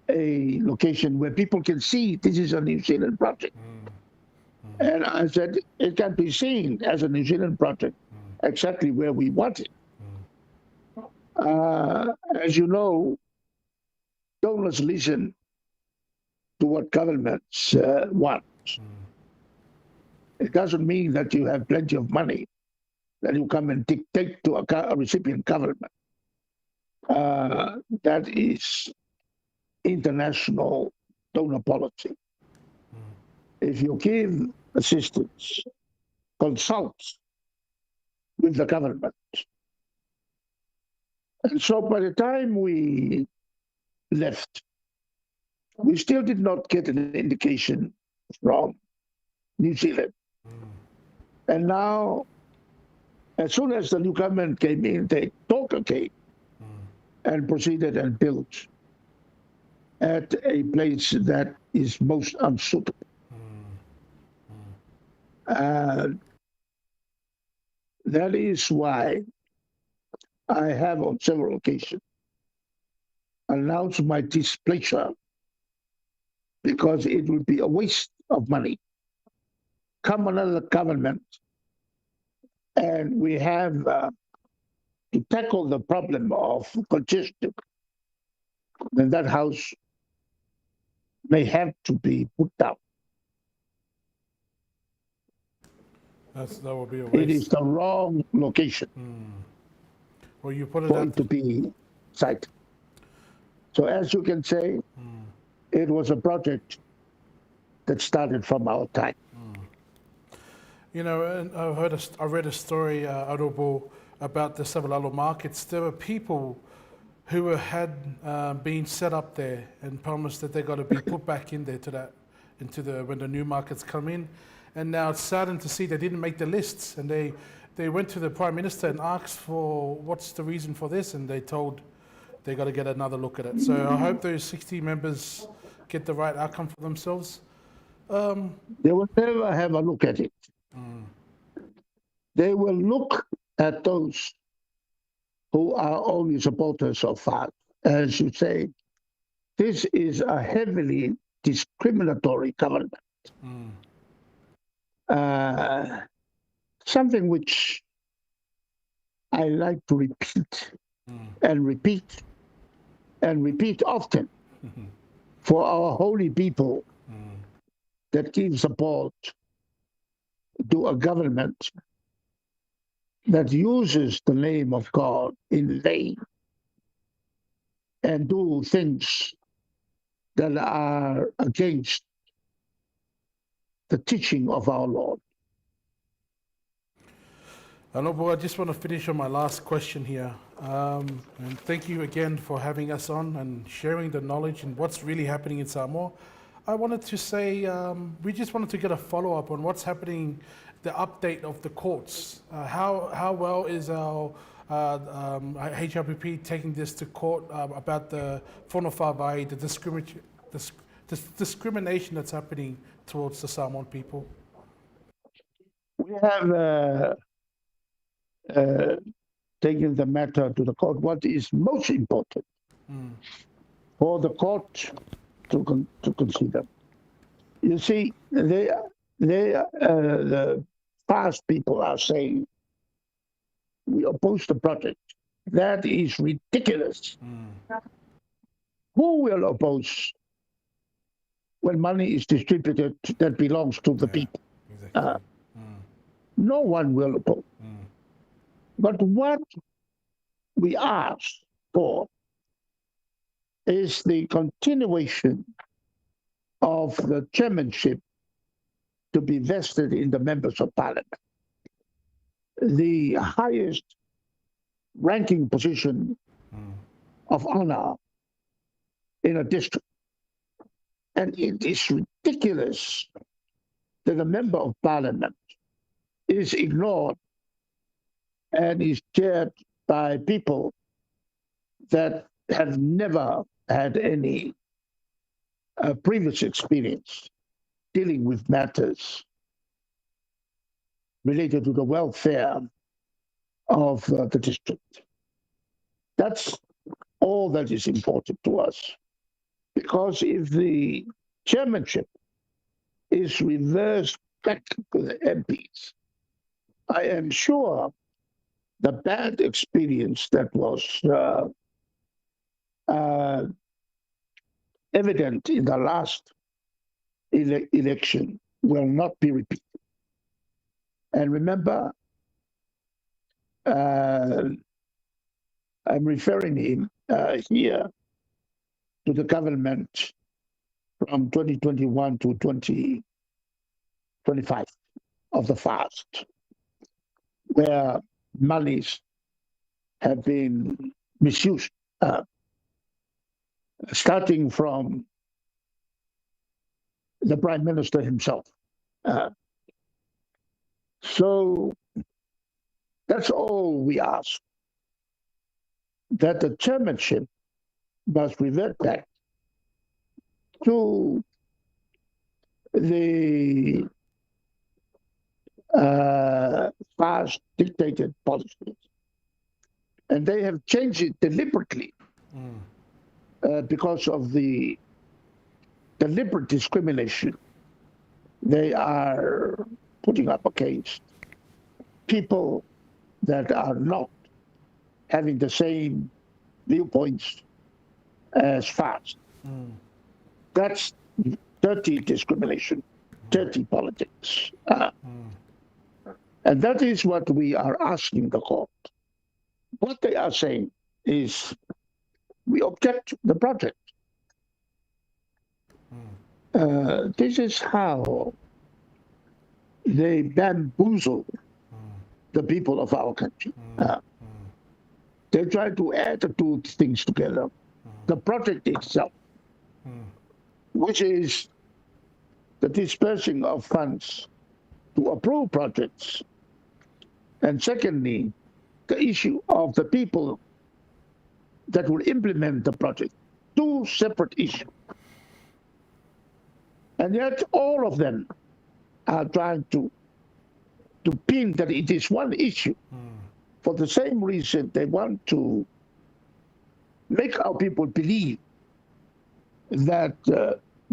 a location where people can see this is a New Zealand project. And I said, it can be seen as a New Zealand project, exactly where we want it. As you know, donors listen to what governments want. It doesn't mean that you have plenty of money, that you come and dictate to a recipient government. That is international donor policy. If you give assistance, consult with the government. And so by the time we left, we still did not get an indication from New Zealand. And now, as soon as the new government came in, they talked again and proceeded and built at a place that is most unsuitable. That is why I have on several occasions announced my displeasure, because it would be a waste of money. Come another government, and we have to tackle the problem of congestion, then that house may have to be put down. That will be a waste. It is the wrong location Well, you put it for at it to be sited. So as you can say, it was a project that started from our time. You know, and I read a story, Arobo, about the Sailele markets. There were people who had been set up there and promised that they got to be put back in there when the new markets come in. And now it's saddened to see they didn't make the lists, and they went to the Prime Minister and asked for what's the reason for this, and they told they got to get another look at it. So I hope those 60 members get the right outcome for themselves. They will never have a look at it. They will look at those who are only supporters of FARC. As you say, this is a heavily discriminatory government. Something which I like to repeat and repeat often for our holy people that give support to a government that uses the name of God in vain and do things that are against the teaching of our Lord. Honourable, I just want to finish on my last question here. And thank you again for having us on and sharing the knowledge and what's really happening in Samoa. I wanted to say, we just wanted to get a follow-up on what's happening, the update of the courts. How well is our HRPP taking this to court about the whanawhawai, the discrimination that's happening towards the Samoan people? We have taken the matter to the court. What is most important for the court to consider? You see, the past people are saying we oppose the project. That is ridiculous. Who will oppose when money is distributed that belongs to the people? Exactly. No one will oppose. But what we ask for is the continuation of the chairmanship to be vested in the members of parliament. The highest ranking position of honor in a district. And it is ridiculous that a member of parliament is ignored and is chaired by people that have never had any previous experience dealing with matters related to the welfare of the district. That's all that is important to us. Because if the chairmanship is reversed back to the MPs, I am sure the bad experience that was evident in the last election will not be repeated. And remember, I'm referring him here to the government from 2021 to 2025 of the fast, where monies have been misused, starting from the Prime Minister himself. So that's all we ask, that the chairmanship must revert back to the past dictated policies. And they have changed it deliberately because of the deliberate discrimination they are putting up against people that are not having the same viewpoints as fast. That's dirty discrimination, dirty politics. And that is what we are asking the court. What they are saying is, we object to the project. This is how they bamboozle the people of our country. They try to add the two things together. The project itself, which is the dispersing of funds to approve projects. And secondly, the issue of the people that will implement the project. Two separate issues. And yet all of them are trying to pin that it is one issue. For the same reason, they want to make our people believe that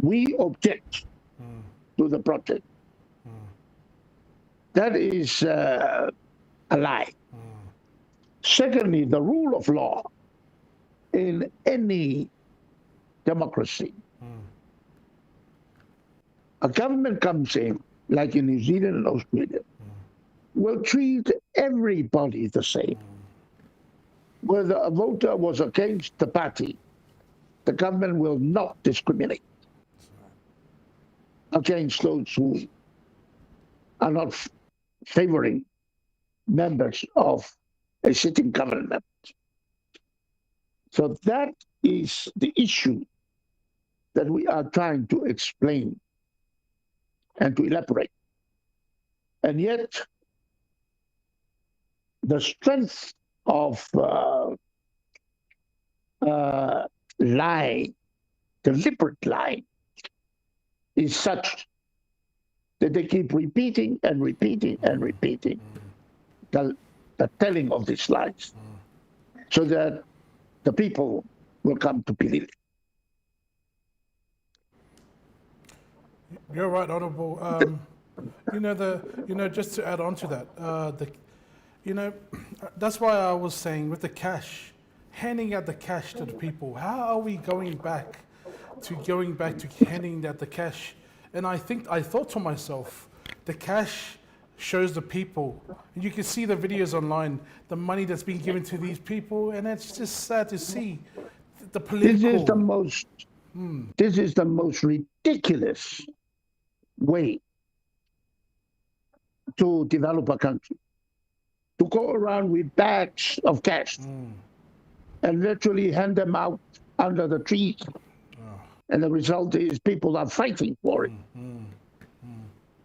we object to the project. That is a lie. Secondly, the rule of law in any democracy. A government comes in, like in New Zealand and Australia, will treat everybody the same. Whether a voter was against the party, the government will not discriminate against those who are not favoring members of a sitting government. So that is the issue that we are trying to explain and to elaborate. And yet, the strength of lie, deliberate lie, is such that they keep repeating and repeating and repeating the telling of these lies, so that the people will come to believe it. You're right, Honourable. Just to add on to that, that's why I was saying with the cash, handing out the cash to the people. How are we going back to handing out the cash? And I thought to myself, the cash shows the people, and you can see the videos online, the money that's being given to these people, and it's just sad to see the political. This is the most ridiculous way to develop a country. To go around with bags of cash and literally hand them out under the trees. And the result is people are fighting for it.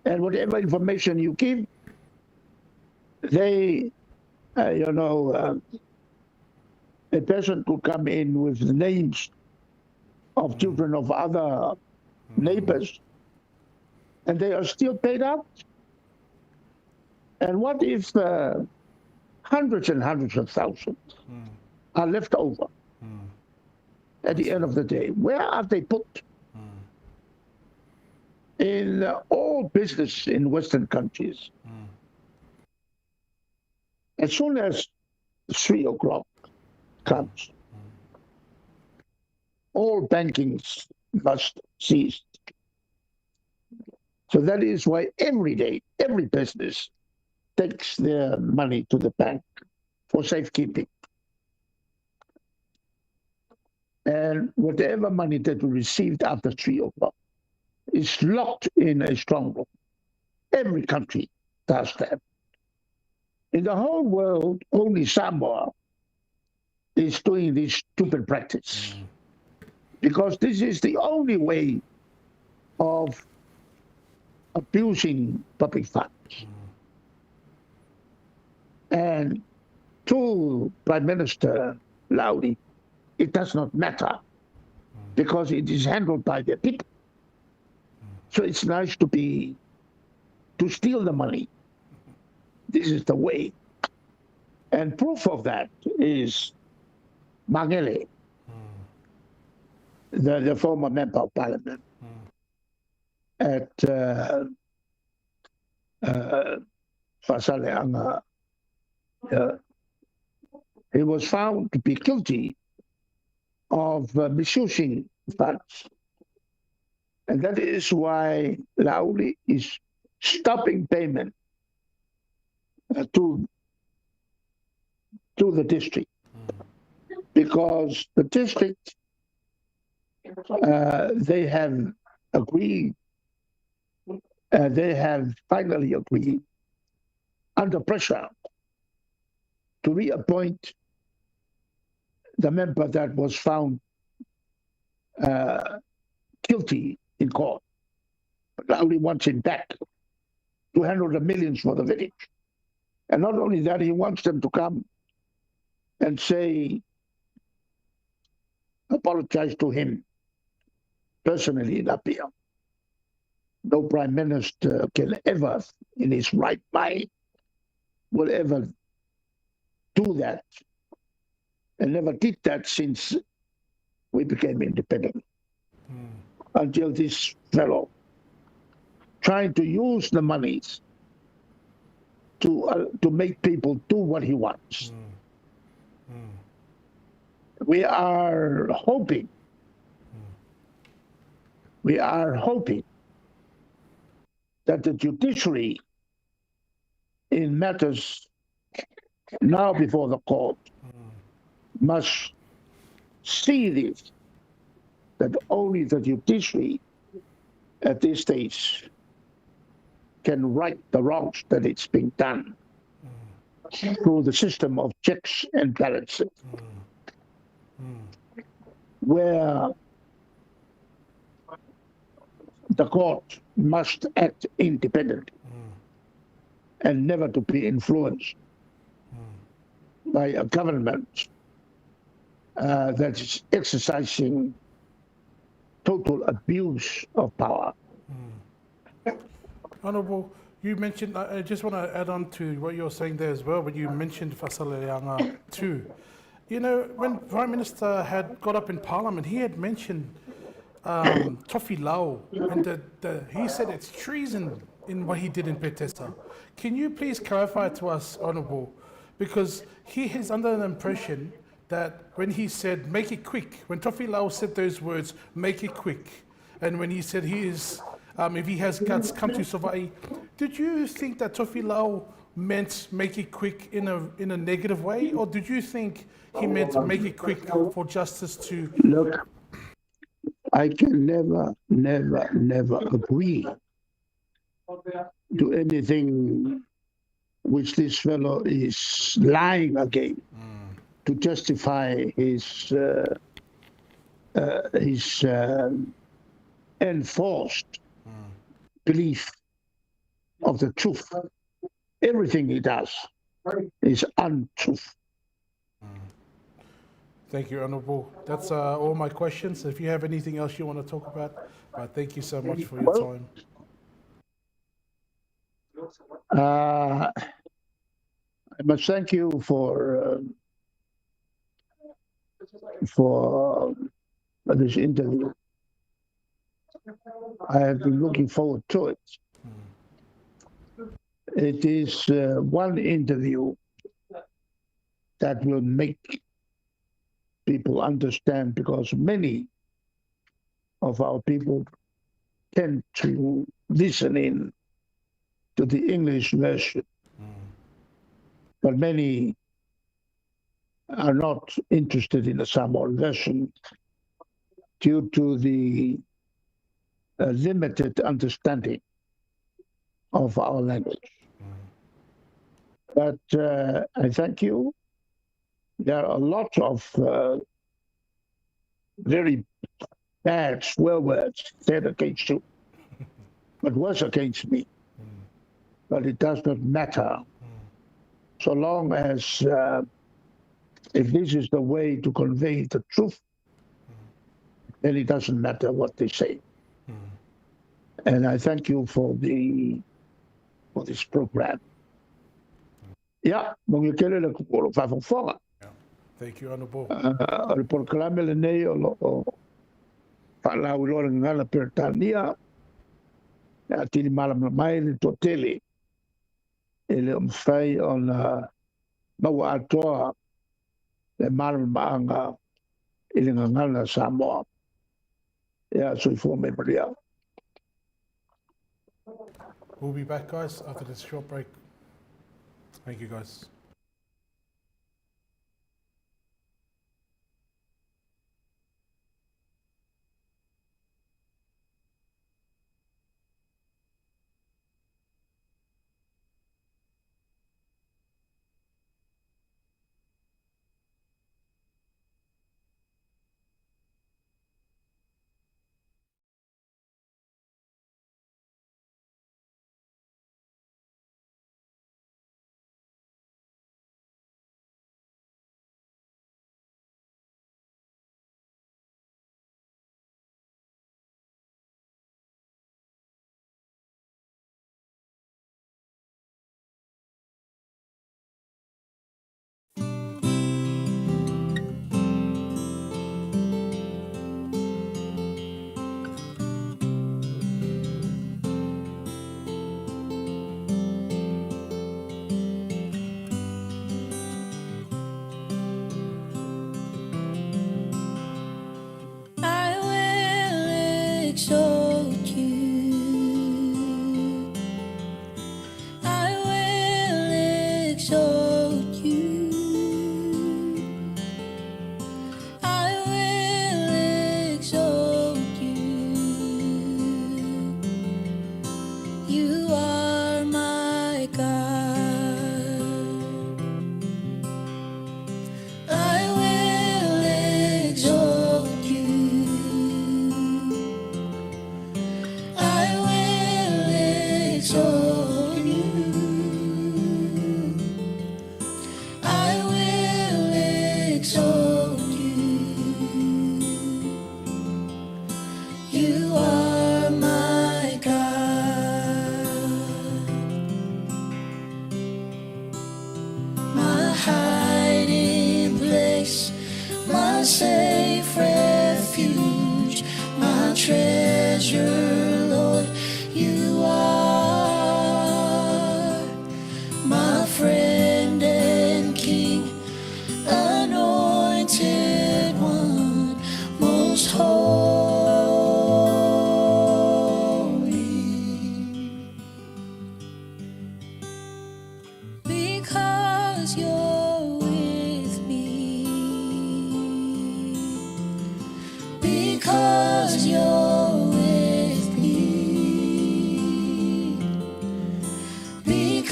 And whatever information you give, they, a person could come in with the names of children of other neighbors, and they are still paid out. And what if hundreds and hundreds of thousands are left over at the end of the day? Where are they put? In all business in Western countries, as soon as 3 o'clock comes, all bankings must cease. So that is why every day, every business takes their money to the bank for safekeeping. And whatever money that we received after 3 o'clock is locked in a strong room. Every country does that. In the whole world, only Samoa is doing this stupid practice, because this is the only way of abusing public funds. And to Prime Minister Lauli, it does not matter, because it is handled by the people. So it's nice to steal the money. This is the way. And proof of that is Malielegaoi, the former member of parliament, at Fasaleanga. He was found to be guilty of misusing funds. And that is why Lauli is stopping payment to the district, because the district, they have agreed, they have finally agreed under pressure to reappoint the member that was found guilty in court. But Lauli wants him back to handle the millions for the village. And not only that, he wants them to come and apologize to him personally in Apia. No prime minister can ever, in his right mind, will ever do that, and never did that since we became independent. Until this fellow trying to use the monies to make people do what he wants. We are hoping, that the judiciary in matters now before the court must see this, that only the judiciary at this stage can right the wrongs that it's being done through the system of checks and balances, where the court must act independently and never to be influenced by a government that is exercising total abuse of power. Honourable, you mentioned, I just want to add on to what you're saying there as well, but you mentioned Fasaleleanga too. You know, when Prime Minister had got up in Parliament, he had mentioned Tofi Lau, and he said it's treason in what he did in Petesa. Can you please clarify to us, Honourable, because he is under the impression that when he said make it quick, when Tofi Lau said those words, make it quick, and when he said he is, if he has guts, come to Savai, did you think that Tofi Lau meant make it quick in a negative way, or did you think he meant make it quick for justice to? Look, I can never agree to anything which this fellow is lying again to justify his enforced belief of the truth. Everything he does is untruth. Thank you, Honourable. That's all my questions. If you have anything else you want to talk about, but thank you so much for your time. I must thank you for this interview. I have been looking forward to it. It is one interview that will make people understand, because many of our people tend to listen in to the English version, but many are not interested in the Samoan version due to the limited understanding of our language. But I thank you. There are a lot of very bad swear words said against you, but was against me. But it does not matter, so long as if this is the way to convey the truth, then it doesn't matter what they say. And I thank you for this program. Yeah, mongekele le kupolo fafonga. Thank you, Honourable. Le proclame le nei o fala ulora ngala pertania. Atili malam mai le totele. Ele umfai on mawa atoa le malam maanga ele ngala Samoa. Yeah, so for me, Maria. We'll be back, guys, after this short break. Thank you, guys.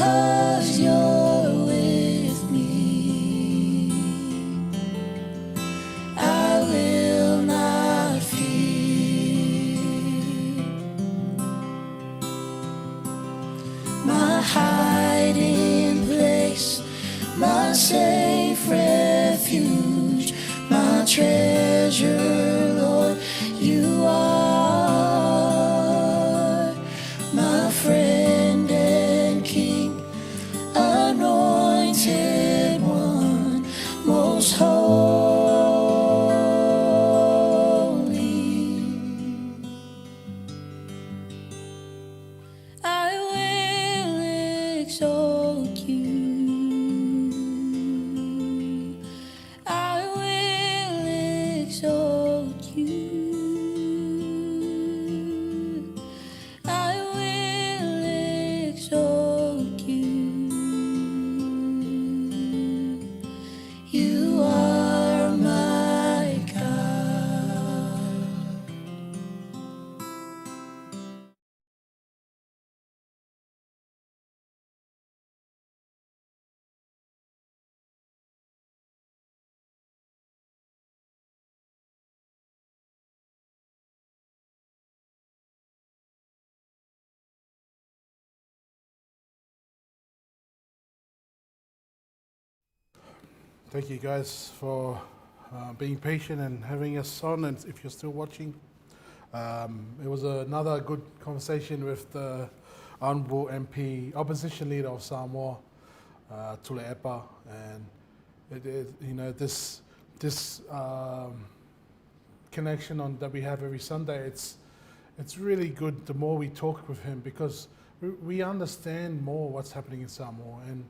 'cause you're with me. I will not fear. My hiding place, my safe refuge, my treasure, Lord, you are my friend and King, anointed one, most holy. I will exalt you. I will exalt you. I will exalt you. You are my God. Thank you guys for being patient and having us on, and if you're still watching. It was another good conversation with the Honourable MP, Opposition Leader of Samoa, Tuilaepa, and this connection that we have every Sunday. It's really good the more we talk with him, because we understand more what's happening in Samoa. And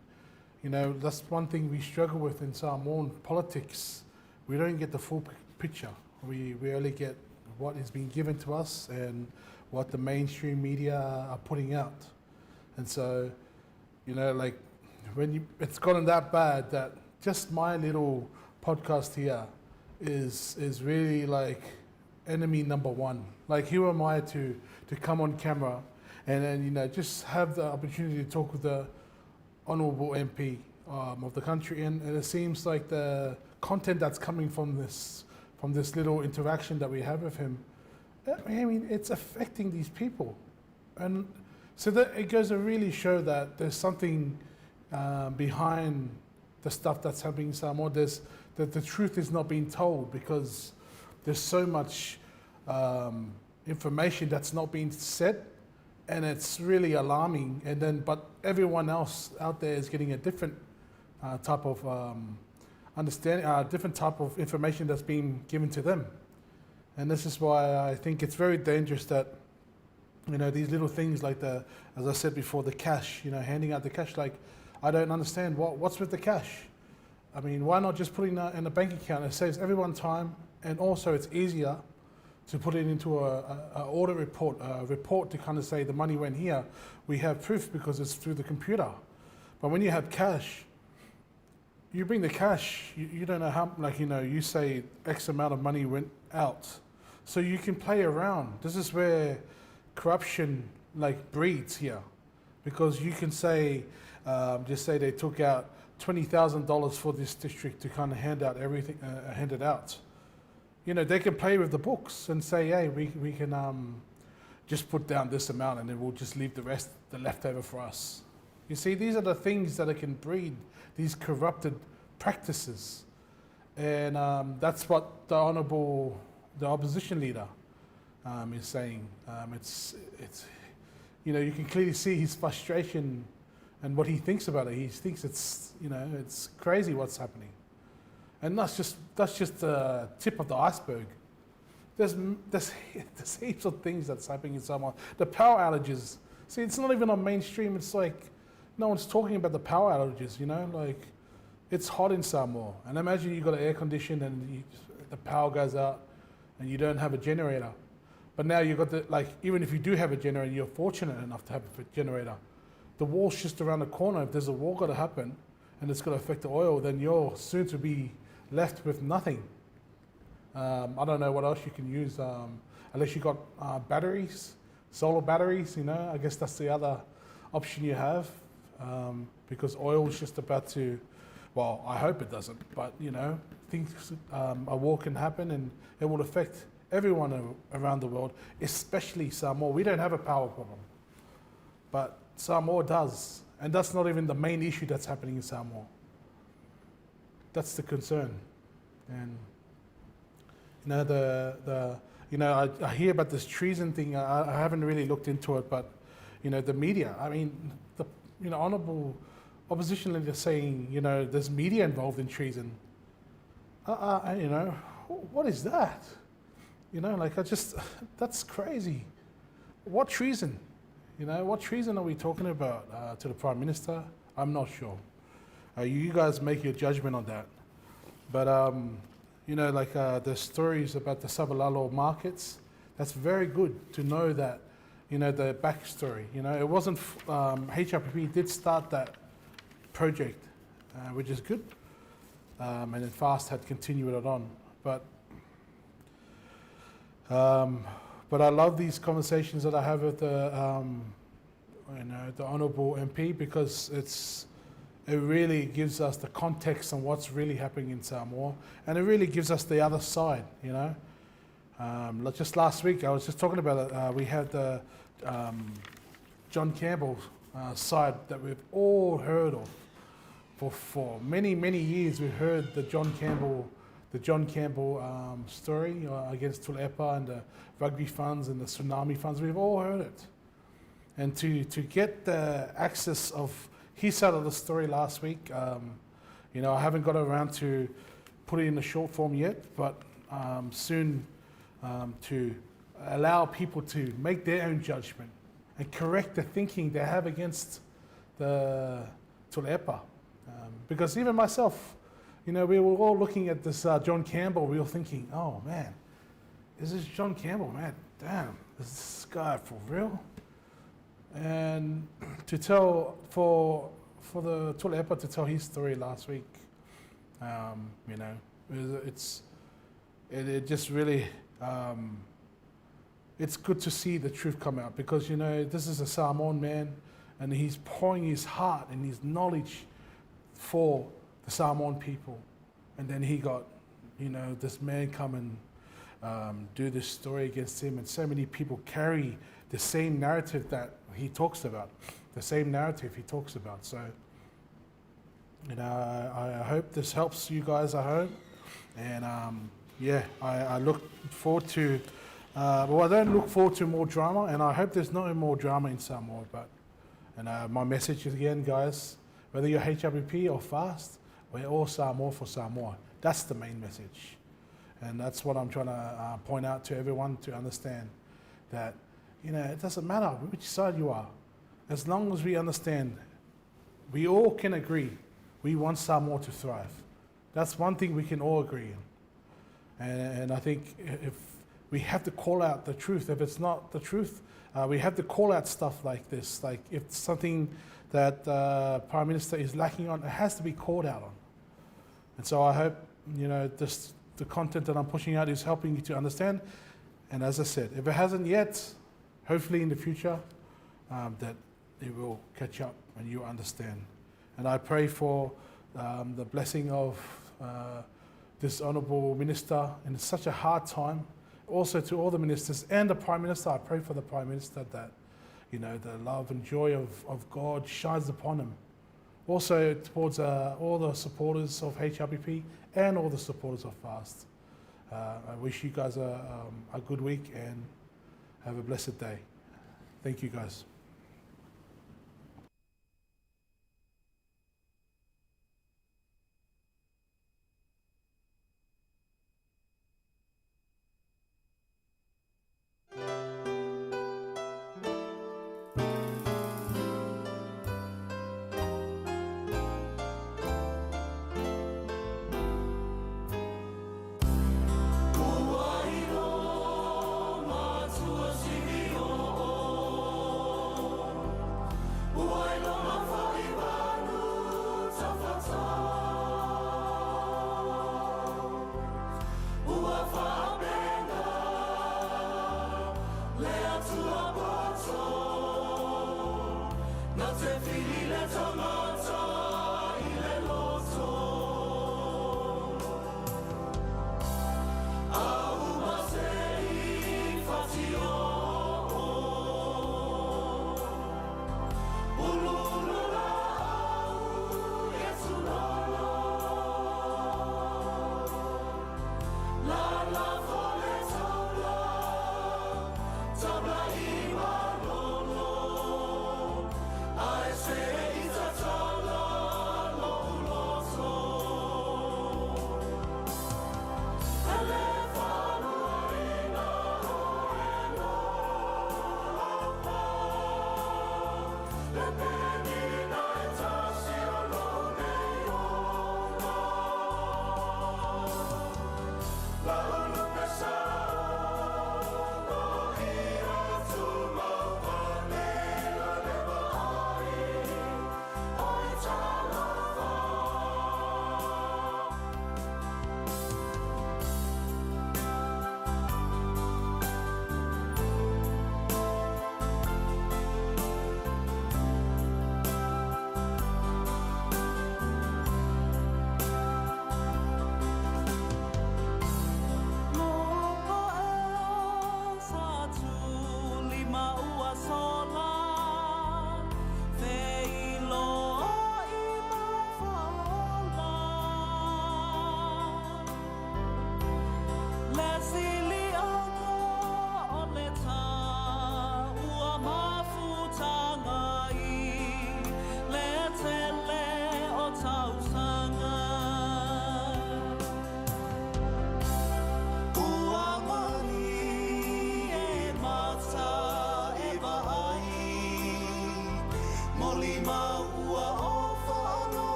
that's one thing we struggle with in Samoan politics. We don't get the full picture. We only get what is being given to us and what the mainstream media are putting out. And so, it's gotten that bad that just my little podcast here is really like enemy number one. Like, who am I to come on camera and then just have the opportunity to talk with the Honourable MP of the country, and it seems like the content that's coming from this little interaction that we have with him, I mean, it's affecting these people, and so that it goes to really show that there's something behind the stuff that's happening in Samoa. That the truth is not being told, because there's so much information that's not being said, and it's really alarming. And then, but everyone else out there is getting a different type of understanding, different type of information that's being given to them. And this is why I think it's very dangerous that these little things like as I said before, the cash, handing out the cash. Like, I don't understand what's with the cash. I mean, why not just put it in a bank account? It saves everyone time, and also it's easier to put it into a audit report, a report to kind of say the money went here. We have proof because it's through the computer. But when you have cash, you bring the cash, you don't know how, you say X amount of money went out. So you can play around. This is where corruption breeds here, because you can say, just say they took out $20,000 for this district to kind of hand out everything, hand it out. They can play with the books and say, hey, we can just put down this amount, and then we'll just leave the rest, the leftover, for us. You see, these are the things that can breed these corrupted practices. And that's what the opposition leader is saying. It's you can clearly see his frustration and what he thinks about it. He thinks it's crazy what's happening. And that's just the tip of the iceberg. There's heaps of things that's happening in Samoa. The power outages. See, it's not even on mainstream. It's like no one's talking about the power outages. It's hot in Samoa, and imagine you got an air condition and the power goes out, and you don't have a generator. But now you've got even if you do have a generator, you're fortunate enough to have a generator. The wall's just around the corner. If there's a war got to happen, and it's going to affect the oil, then you're soon to be left with nothing. I don't know what else you can use, unless you got batteries, solar batteries. I guess that's the other option you have. because oil is just about to, well, I hope it doesn't, but things, a war can happen and it will affect everyone around the world, especially Samoa. We don't have a power problem, but Samoa does, and that's not even the main issue that's happening in Samoa. That's the concern, and I hear about this treason thing. I haven't really looked into it, but the media. I mean, the honourable opposition leader saying there's media involved in treason. What is that? That's crazy. What treason? What treason are we talking about to the Prime Minister? I'm not sure. You guys make your judgment on that. But, the stories about the Sailele markets, that's very good to know that, the backstory. It wasn't, HRPP did start that project, which is good. And then FAST had continued it on. But I love these conversations that I have with the Honourable MP, because it really gives us the context on what's really happening in Samoa, and it really gives us the other side. Just last week I was just talking about it. We had the John Campbell side that we've all heard of for many years. We've heard the John Campbell story against Tuilaepa and the rugby funds and the tsunami funds. We've all heard it. And to get the access of his side of the story last week, I haven't got around to put it in the short form yet, but soon to allow people to make their own judgment and correct the thinking they have against the Tuilaepa. Because even myself, we were all looking at this John Campbell. We were thinking, oh man, is this John Campbell, man? Damn, is this guy for real? And to tell for the Tuilaepa to tell his story last week, it just really, it's good to see the truth come out, because this is a Samoan man, and he's pouring his heart and his knowledge for the Samoan people, and then he got this man come and do this story against him, and so many people carry the same narrative that he talks about, So I hope this helps you guys at home, and I look forward to I don't look forward to more drama, and I hope there's no more drama in Samoa. My message is, again, guys, whether you're HWP or FAST, we're all Samoa for Samoa. That's the main message. And that's what I'm trying to point out to everyone, to understand that, it doesn't matter which side you are. As long as we understand, we all can agree, we want Samoa to thrive. That's one thing we can all agree in. And I think if we have to call out the truth, if it's not the truth, we have to call out stuff like this. Like if something that Prime Minister is lacking on, it has to be called out on. And so I hope, the content that I'm pushing out is helping you to understand. And as I said, if it hasn't yet, hopefully in the future, that it will catch up and you understand. And I pray for the blessing of this Honourable Minister in such a hard time. Also to all the ministers and the Prime Minister, I pray for the Prime Minister that, the love and joy of God shines upon him. Also towards all the supporters of HRPP and all the supporters of FAST. I wish you guys a good week and have a blessed day. Thank you, guys.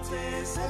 Te se